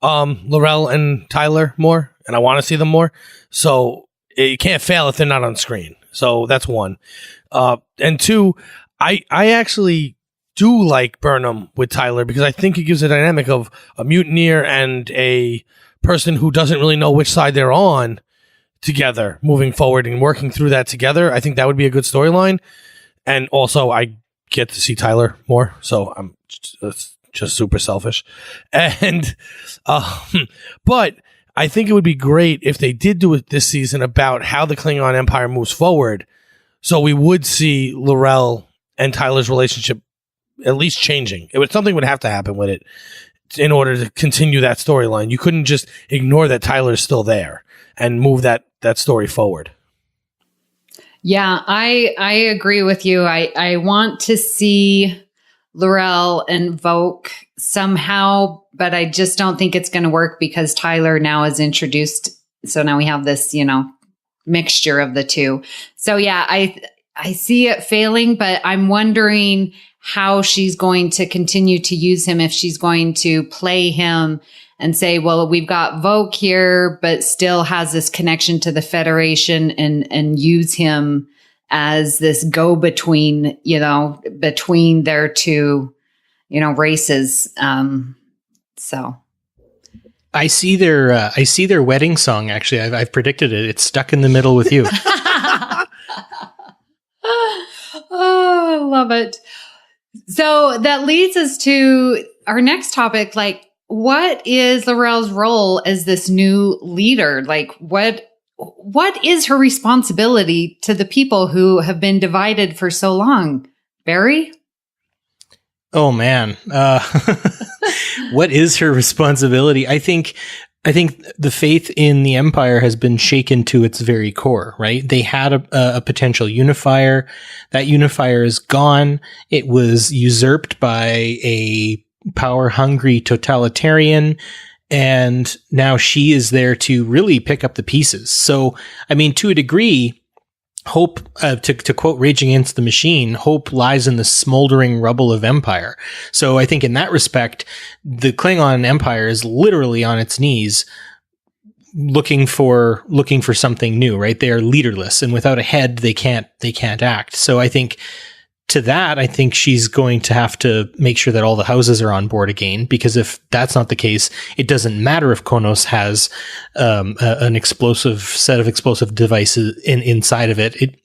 L'Rell and Tyler more, and I want to see them more. So it can't fail if they're not on screen. So that's one. And two, I actually do like Burnham with Tyler because I think it gives a dynamic of a mutineer and a person who doesn't really know which side they're on together moving forward and working through that together. I think that would be a good storyline. And also I get to see Tyler more. So I'm just super selfish. And, but I think it would be great if they did do it this season about how the Klingon Empire moves forward. So we would see L'Rell and Tyler's relationship at least changing. Something would have to happen with it in order to continue that storyline. You couldn't just ignore that Tyler's still there and move that story forward. Yeah, I agree with you. I want to see L'Rell and Voq somehow, but I just don't think it's going to work because Tyler now is introduced. So now we have this, you know, mixture of the two. So yeah, I see it failing, but I'm wondering how she's going to continue to use him, if she's going to play him and say, well, we've got Voq here, but still has this connection to the Federation and use him as this go between, between their two, races. So I see their wedding song. Actually, I've predicted it. It's Stuck in the Middle with You. Oh, I love it. So that leads us to our next topic. Like, what is L'Rell's role as this new leader? Like, what is her responsibility to the people who have been divided for so long? Barry? Oh man. What is her responsibility? I think the faith in the Empire has been shaken to its very core, right? They had a potential unifier. That unifier is gone. It was usurped by a power-hungry totalitarian, and now she is there to really pick up the pieces. So, I mean, to a degree, hope, to quote Rage Against the Machine, hope lies in the smoldering rubble of empire. So I think in that respect, the Klingon Empire is literally on its knees looking for something new, right? They are leaderless, and without a head, they can't act. So I think she's going to have to make sure that all the houses are on board again, because if that's not the case, it doesn't matter if Kronos has an explosive set of explosive devices inside of it.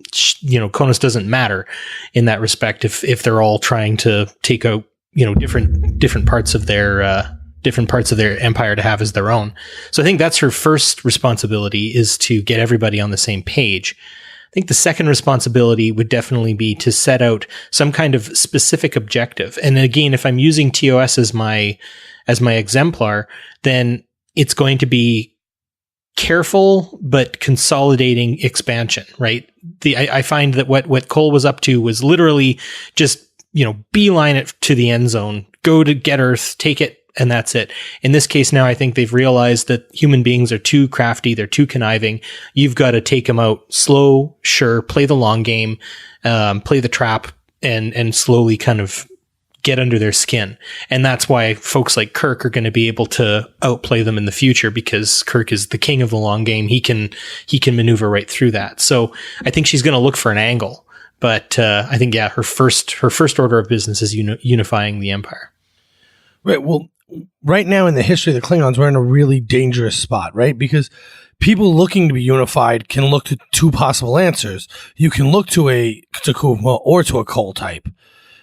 Kronos doesn't matter in that respect if they're all trying to take out different parts of their empire to have as their own. So I think that's her first responsibility, is to get everybody on the same page. I think the second responsibility would definitely be to set out some kind of specific objective. And again, if I'm using TOS as my exemplar, then it's going to be careful but consolidating expansion, right? I find that what Cole was up to was literally just, beeline it to the end zone, go to get Earth, take it, and that's it. In this case now, I think they've realized that human beings are too crafty. They're too conniving. You've got to take them out slow, sure, play the long game, play the trap, and slowly kind of get under their skin. And that's why folks like Kirk are going to be able to outplay them in the future, because Kirk is the king of the long game. He can maneuver right through that. So I think she's going to look for an angle. But I think, her first order of business is unifying the Empire. Right. Well, right now in the history of the Klingons, we're in a really dangerous spot, right? Because people looking to be unified can look to two possible answers. You can look to a Takuma or to a Cole type.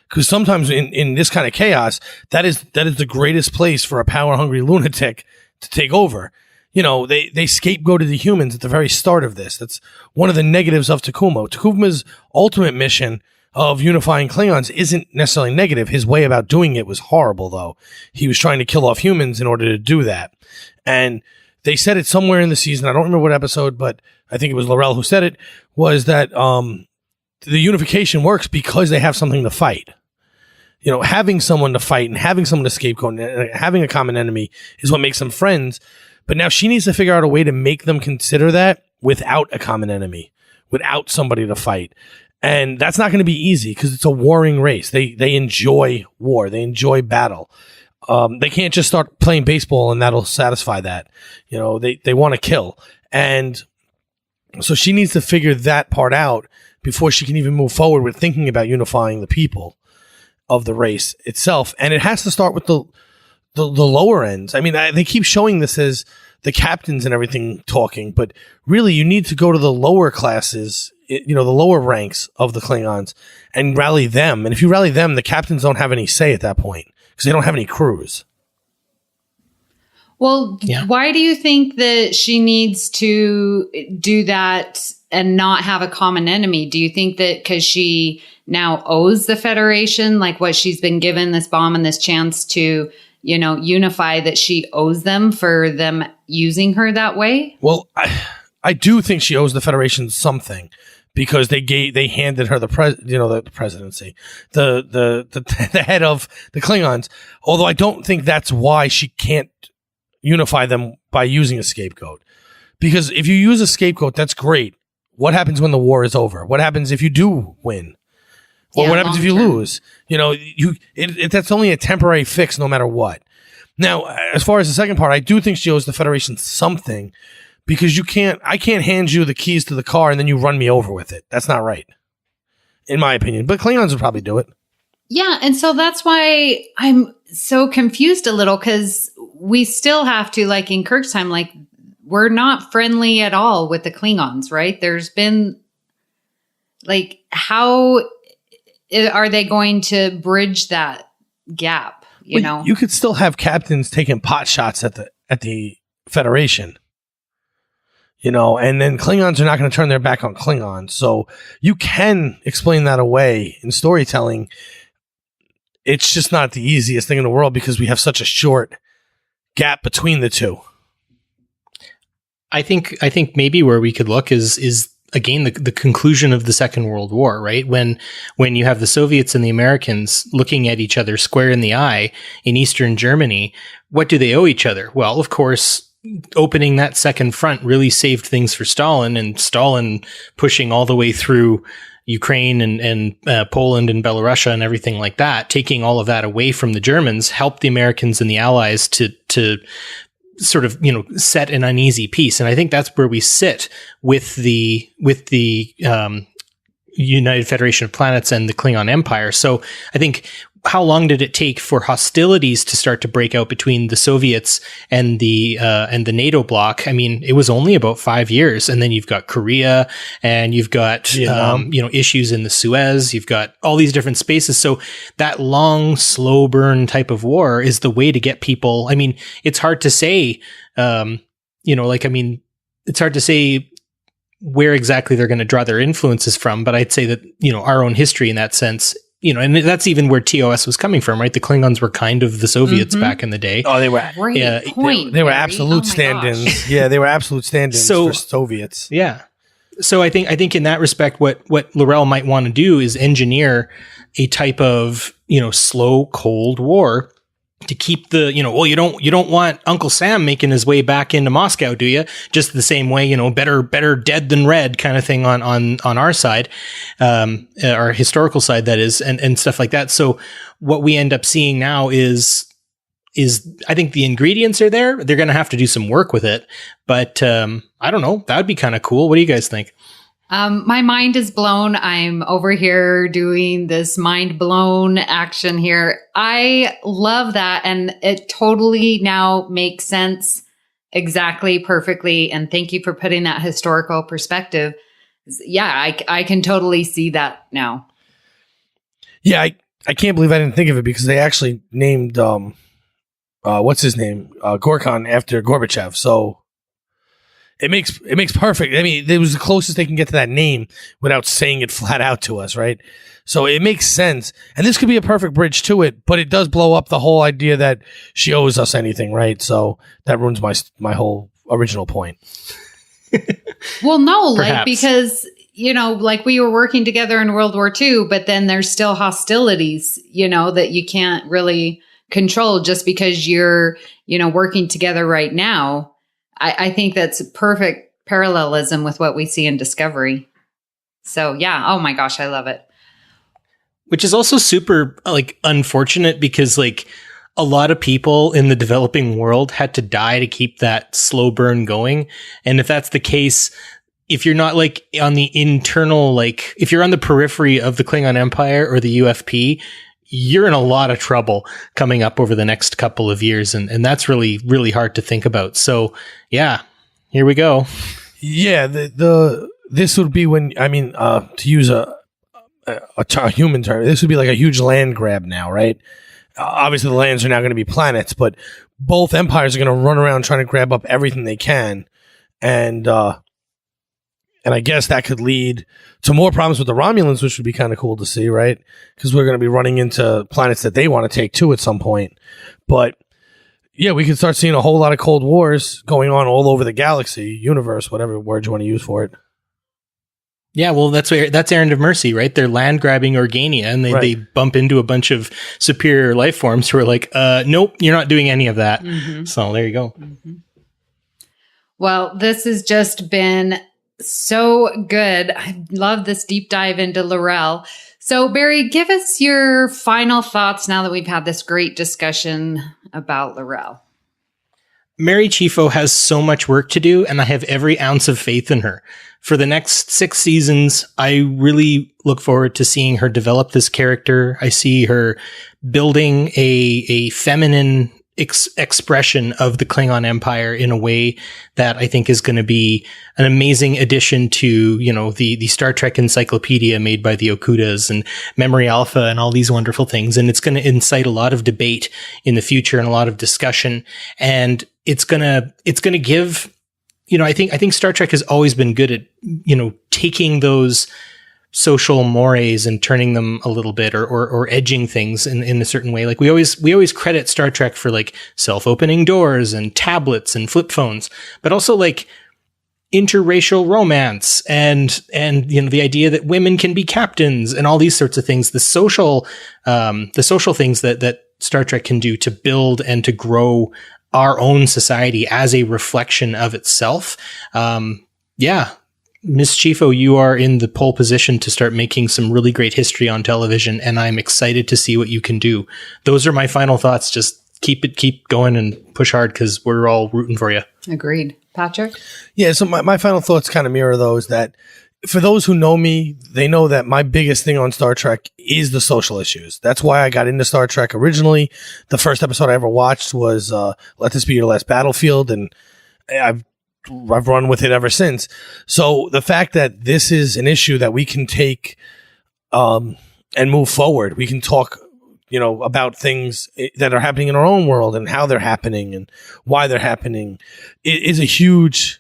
Because sometimes in this kind of chaos, that is the greatest place for a power-hungry lunatic to take over. They scapegoated the humans at the very start of this. That's one of the negatives of Takuma. Takuma's ultimate mission of unifying Klingons isn't necessarily negative. His way about doing it was horrible, though. He was trying to kill off humans in order to do that. And they said it somewhere in the season, I don't remember what episode, but I think it was L'Rell who said it, was that the unification works because they have something to fight. Having someone to fight and having someone to scapegoat and having a common enemy is what makes them friends. But now she needs to figure out a way to make them consider that without a common enemy, without somebody to fight. And that's not going to be easy because it's a warring race. They enjoy war. They enjoy battle. They can't just start playing baseball and that'll satisfy that. They want to kill. And so she needs to figure that part out before she can even move forward with thinking about unifying the people of the race itself. And it has to start with the lower ends. I mean, they keep showing this as the captains and everything talking, but really you need to go to the lower classes, the lower ranks of the Klingons and rally them. And if you rally them, the captains don't have any say at that point because they don't have any crews. Well, Why do you think that she needs to do that and not have a common enemy? Do you think that because she now owes the Federation, like what she's been given, this bomb and this chance to, unify, that she owes them for them using her that way? Well, I do think she owes the Federation something because they handed her the presidency, the head of the Klingons. Although I don't think that's why she can't unify them by using a scapegoat. Because if you use a scapegoat, that's great. What happens when the war is over? What happens if you do win? Or what happens if you lose? That's only a temporary fix no matter what. Now, as far as the second part, I do think she owes the Federation something because I can't hand you the keys to the car and then you run me over with it. That's not right. in my opinion. But Klingons would probably do it. Yeah, and so that's why I'm so confused a little, because we still have to, like in Kirk's time, like we're not friendly at all with the Klingons, right? There's been like, how are they going to bridge that gap? You know, you could still have captains taking pot shots at the Federation. You know, and then Klingons are not going to turn their back on Klingons. So you can explain that away in storytelling. It's just not the easiest thing in the world because we have such a short gap between the two. I think maybe where we could look is again the conclusion of the Second World War, right? When you have the Soviets and the Americans looking at each other square in the eye in Eastern Germany, what do they owe each other? Well, of course, opening that second front really saved things for Stalin, and Stalin pushing all the way through Ukraine and Poland and Belarus and everything like that, taking all of that away from the Germans, helped the Americans and the Allies to sort of, you know, set an uneasy peace. And I think that's where we sit with the United Federation of Planets and the Klingon Empire. So I think, how long did it take for hostilities to start to break out between the Soviets and the NATO bloc? I mean, it was only about 5 years, and then you've got Korea, and you've got issues in the Suez. You've got all these different spaces. So that long, slow burn type of war is the way to get people. I mean, it's hard to say. It's hard to say where exactly they're going to draw their influences from. But I'd say that, you know, our own history in that sense. You know, and that's even where TOS was coming from, right? The Klingons were kind of the Soviets back in the they were. They were absolute stand-ins. Yeah, they were absolute stand-ins for Soviets. Yeah. So I think in that respect, what L'Rell might want to do is engineer a type of, you know, slow, cold war to keep the, you know, well, you don't want Uncle Sam making his way back into Moscow, do you? Just the same way, you know, better dead than red kind of thing on our side, our historical side, that is, and stuff like that. So what we end up seeing now is I think the ingredients are there. They're going to have to do some work with it, but I don't know. That would be kind of cool. What do you guys think? My mind is blown. I'm over here doing this mind blown action here. I love that. And it totally now makes sense exactly, perfectly. And thank you for putting that historical perspective. Yeah, I can totally see that now. Yeah, I can't believe I didn't think of it, because they actually named, what's his name? Gorkon after Gorbachev. So it makes perfect. I mean, it was the closest they can get to that name without saying it flat out to us, right? So it makes sense. And this could be a perfect bridge to it, but it does blow up the whole idea that she owes us anything, right? So that ruins my whole original point. Well, no, like, because, you know, like we were working together in World War II, but then there's still hostilities, you know, that you can't really control just because you're, you know, working together right now. I think that's perfect parallelism with what we see in Discovery. So, yeah. Oh, my gosh. I love it. Which is also super, like, unfortunate, because, like, a lot of people in the developing world had to die to keep that slow burn going. And if that's the case, if you're not, like, on the internal, like, if you're on the periphery of the Klingon Empire or the UFP, you're in a lot of trouble coming up over the next couple of years. And that's really, really hard to think about. So, yeah, here we go. Yeah, this would be when, I mean, to use a human term, this would be like a huge land grab now, right? Obviously, the lands are now going to be planets, but both empires are going to run around trying to grab up everything they can. And I guess that could lead to more problems with the Romulans, which would be kind of cool to see, right? Because we're going to be running into planets that they want to take too at some point. But yeah, we could start seeing a whole lot of Cold Wars going on all over the galaxy, universe, whatever word you want to use for it. Yeah, well, that's Errand of Mercy, right? They're land grabbing Organia, and they bump into a bunch of superior life forms who are like, nope, you're not doing any of that. Mm-hmm. So there you go. Mm-hmm. Well, this has just been so good. I love this deep dive into L'Rell. So, Barry, give us your final thoughts now that we've had this great discussion about L'Rell. Mary Chieffo has so much work to do, and I have every ounce of faith in her. For the next 6 seasons, I really look forward to seeing her develop this character. I see her building a feminine expression of the Klingon Empire in a way that I think is going to be an amazing addition to, the Star Trek encyclopedia made by the Okudas and Memory Alpha and all these wonderful things. And it's going to incite a lot of debate in the future and a lot of discussion. And it's going to give, I think Star Trek has always been good at, taking those social mores and turning them a little bit or edging things in a certain way. Like we always credit Star Trek for like self-opening doors and tablets and flip phones, but also like interracial romance and the idea that women can be captains and all these sorts of things, the social things that Star Trek can do to build and to grow our own society as a reflection of itself. Ms. Chieffo, you are in the pole position to start making some really great history on television, and I'm excited to see what you can do. Those are my final thoughts. Just keep going and push hard because we're all rooting for you. Agreed. Patrick? Yeah, so my final thoughts kind of mirror those, that for those who know me, they know that my biggest thing on Star Trek is the social issues. That's why I got into Star Trek originally. The first episode I ever watched was Let This Be Your Last Battlefield, and I've run with it ever since. So the fact that this is an issue that we can take and move forward, we can talk, about things that are happening in our own world and how they're happening and why they're happening, it is a huge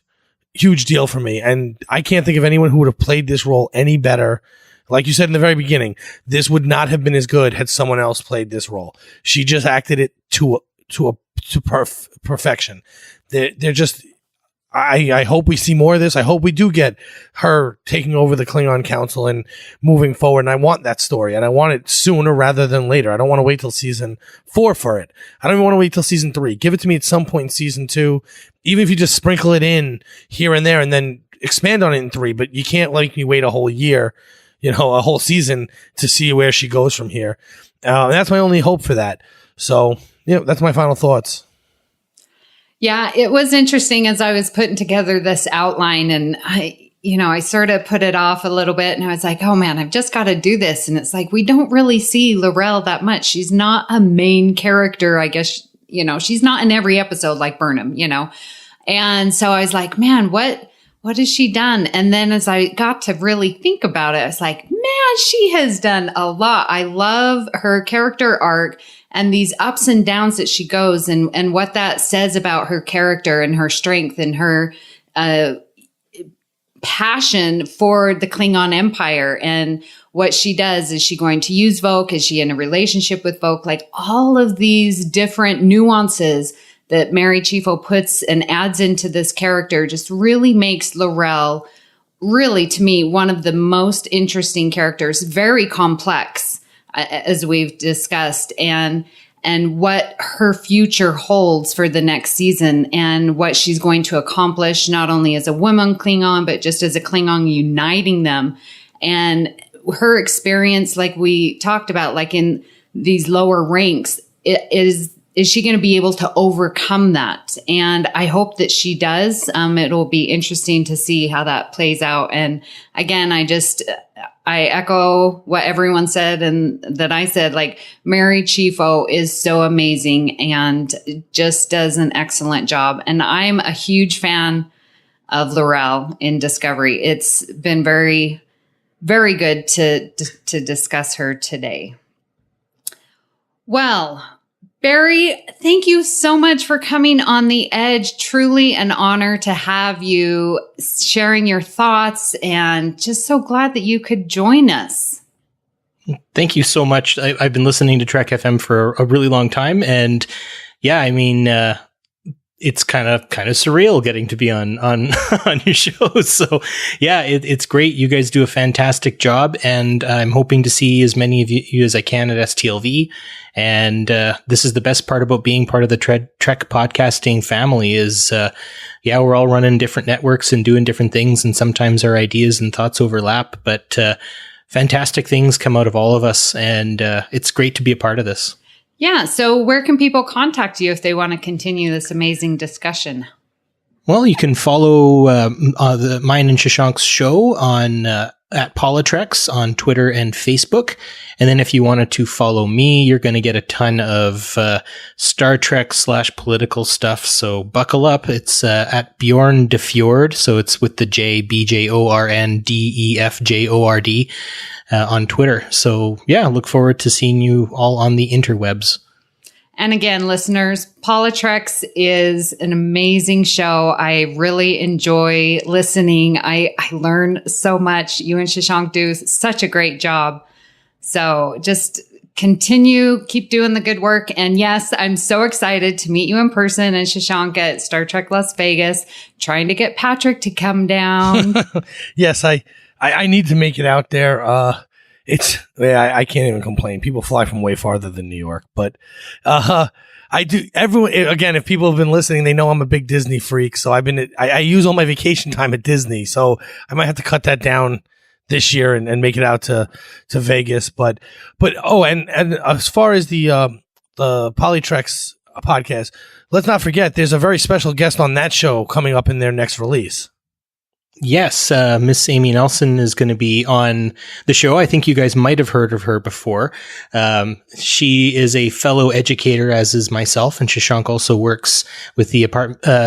deal for me. And I can't think of anyone who would have played this role any better. Like you said in the very beginning, this would not have been as good had someone else played this role. She just acted it to perfection. They're just, I hope we see more of this. I hope we do get her taking over the Klingon Council and moving forward. And I want that story, and I want it sooner rather than later. I don't want to wait till season 4 for it. I don't even want to wait till season 3. Give it to me at some point in season 2, even if you just sprinkle it in here and there and then expand on it in 3. But you can't make me wait a whole year, a whole season to see where she goes from here. And that's my only hope for that. So, that's my final thoughts. Yeah, it was interesting as I was putting together this outline, and I sort of put it off a little bit, and I was like, oh man, I've just got to do this. And it's like, we don't really see L'Rell that much. She's not a main character, I guess, she's not in every episode like Burnham, And so I was like, man, what has she done? And then as I got to really think about it, I was like, man, she has done a lot. I love her character arc and these ups and downs that she goes and what that says about her character and her strength and her passion for the Klingon Empire and what she does. Is she going to use Voq? Is she in a relationship with Voq? Like all of these different nuances that Mary Chieffo puts and adds into this character just really makes L'Rell really, to me, one of the most interesting characters, very complex, as we've discussed, and what her future holds for the next season and what she's going to accomplish, not only as a woman Klingon, but just as a Klingon, uniting them. And her experience, like we talked about, like in these lower ranks, is she going to be able to overcome that? And I hope that she does. It'll be interesting to see how that plays out. And again, I echo what everyone said and that I said, like Mary Chieffo is so amazing and just does an excellent job. And I'm a huge fan of L'Rell in Discovery. It's been very, very good to discuss her today. Well, Barry, thank you so much for coming on The Edge. Truly an honor to have you sharing your thoughts, and just so glad that you could join us. Thank you so much. I've been listening to Trek FM for a really long time, and yeah, I mean, it's kind of surreal getting to be on your show. So yeah, it's great. You guys do a fantastic job, and I'm hoping to see as many of you as I can at STLV. And this is the best part about being part of the Trek podcasting family is, we're all running different networks and doing different things, and sometimes our ideas and thoughts overlap, but fantastic things come out of all of us, and it's great to be a part of this. Yeah. So where can people contact you if they want to continue this amazing discussion? Well, you can follow the mine and Shashank's show on at PoliTreks on Twitter and Facebook. And then if you wanted to follow me, you're going to get a ton of Star Trek / political stuff. So buckle up. It's at Bjorn DeFjord. So it's with the J, BJORNDEFJORD on Twitter. So yeah, look forward to seeing you all on the interwebs. And again, listeners, PoliTreks is an amazing show. I really enjoy listening. I learn so much. You and Shashank do such a great job. So just continue, keep doing the good work. And yes, I'm so excited to meet you in person and Shashank at Star Trek Las Vegas, trying to get Patrick to come down. Yes, I need to make it out there. I can't even complain. People fly from way farther than New York, but I do. Everyone, again, if people have been listening, they know I'm a big Disney freak. So I use all my vacation time at Disney. So I might have to cut that down this year and make it out to Vegas. But and as far as the PoliTreks podcast, let's not forget there's a very special guest on that show coming up in their next release. Yes, Miss Amy Nelson is going to be on the show. I think you guys might have heard of her before. She is a fellow educator, as is myself, and Shashank also works with the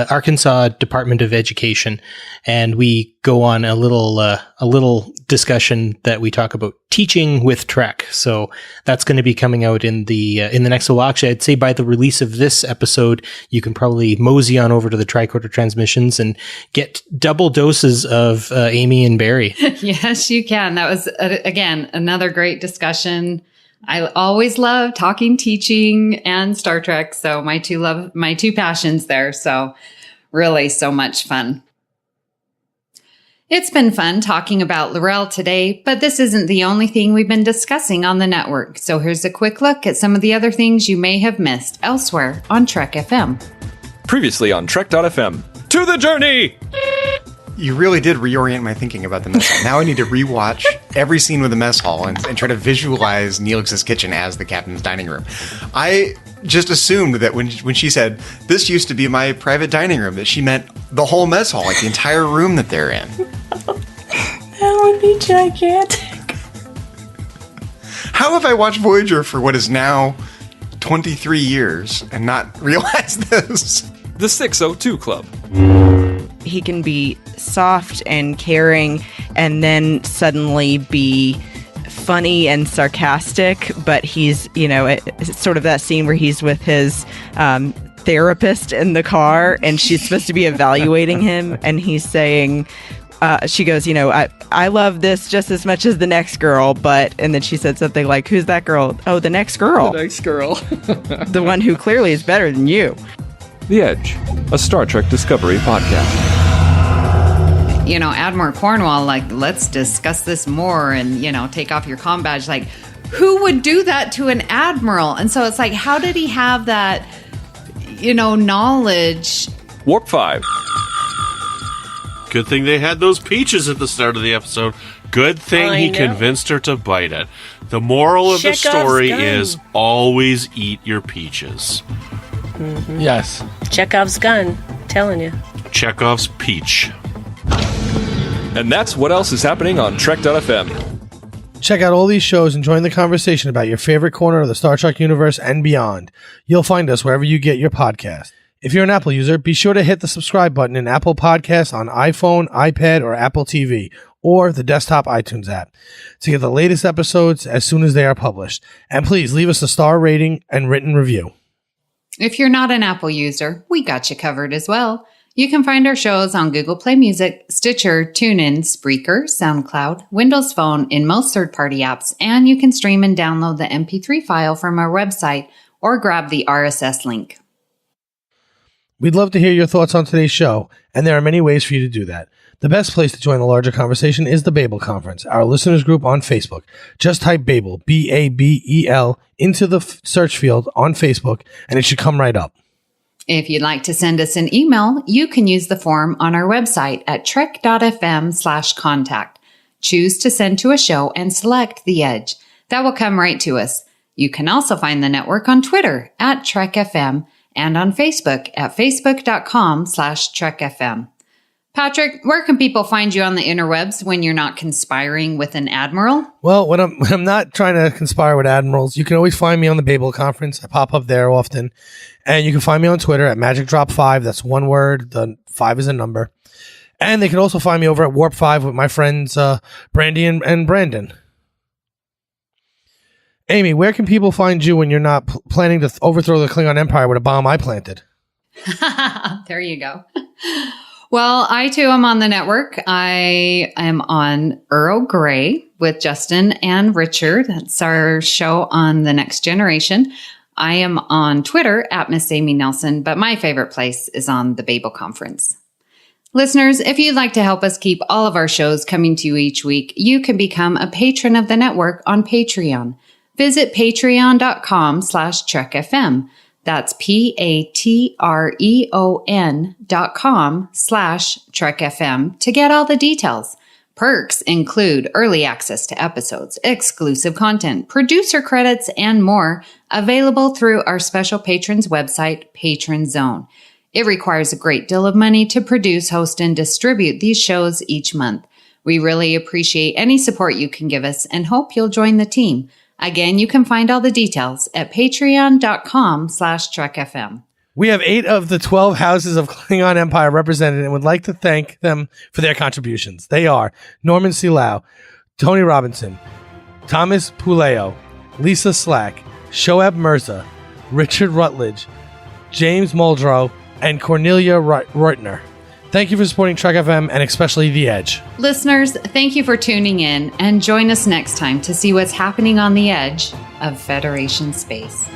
Arkansas Department of Education. And we go on a little discussion that we talk about teaching with Trek. So that's going to be coming out in the next little while. Actually, I'd say by the release of this episode, you can probably mosey on over to the Tricorder Transmissions and get double doses of Amy and Barry. Yes, you can. That was, again, another great discussion. I always love talking, teaching, and Star Trek. So my two passions there. So really so much fun. It's been fun talking about L'Rell today, but this isn't the only thing we've been discussing on the network. So here's a quick look at some of the other things you may have missed elsewhere on Trek FM. Previously on Trek.fm. To the journey! You really did reorient my thinking about the mess hall. Now I need to rewatch every scene with the mess hall and try to visualize Neelix's kitchen as the captain's dining room. I just assumed that when she said, this used to be my private dining room, that she meant the whole mess hall, like the entire room that they're in. That would be gigantic. How have I watched Voyager for what is now 23 years and not realized this? The 602 Club. He can be soft and caring and then suddenly be funny and sarcastic, but he's, it's sort of that scene where he's with his therapist in the car and she's supposed to be evaluating him and he's saying, she goes, I love this just as much as the next girl, and then she said something like, who's that girl? Oh, the next girl. The next girl. The one who clearly is better than you. The Edge, a Star Trek Discovery podcast. Admiral Cornwall, let's discuss this more and, take off your comm badge. Who would do that to an admiral? And so it's how did he have that, knowledge? Warp 5. Good thing they had those peaches at the start of the episode. Good thing he convinced her to bite it. The moral of the story is always eat your peaches. Mm-hmm. Yes. Chekhov's gun. Telling you. Chekhov's peach. And that's what else is happening on Trek.fm. Check out all these shows and join the conversation about your favorite corner of the Star Trek universe and beyond. You'll find us wherever you get your podcast. If you're an Apple user, be sure to hit the subscribe button in Apple Podcasts on iPhone, iPad, or Apple TV, or the desktop iTunes app to get the latest episodes as soon as they are published. And please leave us a star rating and written review. If you're not an Apple user, we got you covered as well. You can find our shows on Google Play Music, Stitcher, TuneIn, Spreaker, SoundCloud, Windows Phone, in most third-party apps, and you can stream and download the MP3 file from our website or grab the RSS link. We'd love to hear your thoughts on today's show, and there are many ways for you to do that. The best place to join the larger conversation is the Babel Conference, our listeners group on Facebook. Just type Babel, B-A-B-E-L, into the search field on Facebook, and it should come right up. If you'd like to send us an email, you can use the form on our website at trek.fm/contact. Choose to send to a show and select The Edge. That will come right to us. You can also find the network on Twitter at TrekFM and on Facebook at facebook.com/TrekFM. Patrick, where can people find you on the interwebs when you're not conspiring with an admiral? Well, when I'm not trying to conspire with admirals, you can always find me on the Babel Conference. I pop up there often. And you can find me on Twitter at MagicDrop5. That's one word. The 5 is a number. And they can also find me over at Warp 5 with my friends Brandy and Brandon. Amy, where can people find you when you're not planning to overthrow the Klingon Empire with a bomb I planted? There you go. Well, I too am on the network. I am on Earl Grey with Justin and Richard. That's our show on The Next Generation. I am on Twitter at Miss Amy Nelson, but my favorite place is on the Babel Conference. Listeners, if you'd like to help us keep all of our shows coming to you each week, you can become a patron of the network on Patreon. Visit patreon.com/TrekFM. That's patreon.com/TrekFM to get all the details. Perks include early access to episodes, exclusive content, producer credits, and more, available through our special patrons website, Patron Zone. It requires a great deal of money to produce, host, and distribute these shows each month. We really appreciate any support you can give us and hope you'll join the team. Again, you can find all the details at patreon.com/TrekFM. We have 8 of the 12 houses of Klingon Empire represented and would like to thank them for their contributions. They are Norman C. Lau, Tony Robinson, Thomas Puleo, Lisa Slack, Shoaib Mirza, Richard Rutledge, James Muldrow, and Cornelia Reutner. Thank you for supporting Trek FM and especially The Edge. Listeners, thank you for tuning in and join us next time to see what's happening on the edge of Federation space.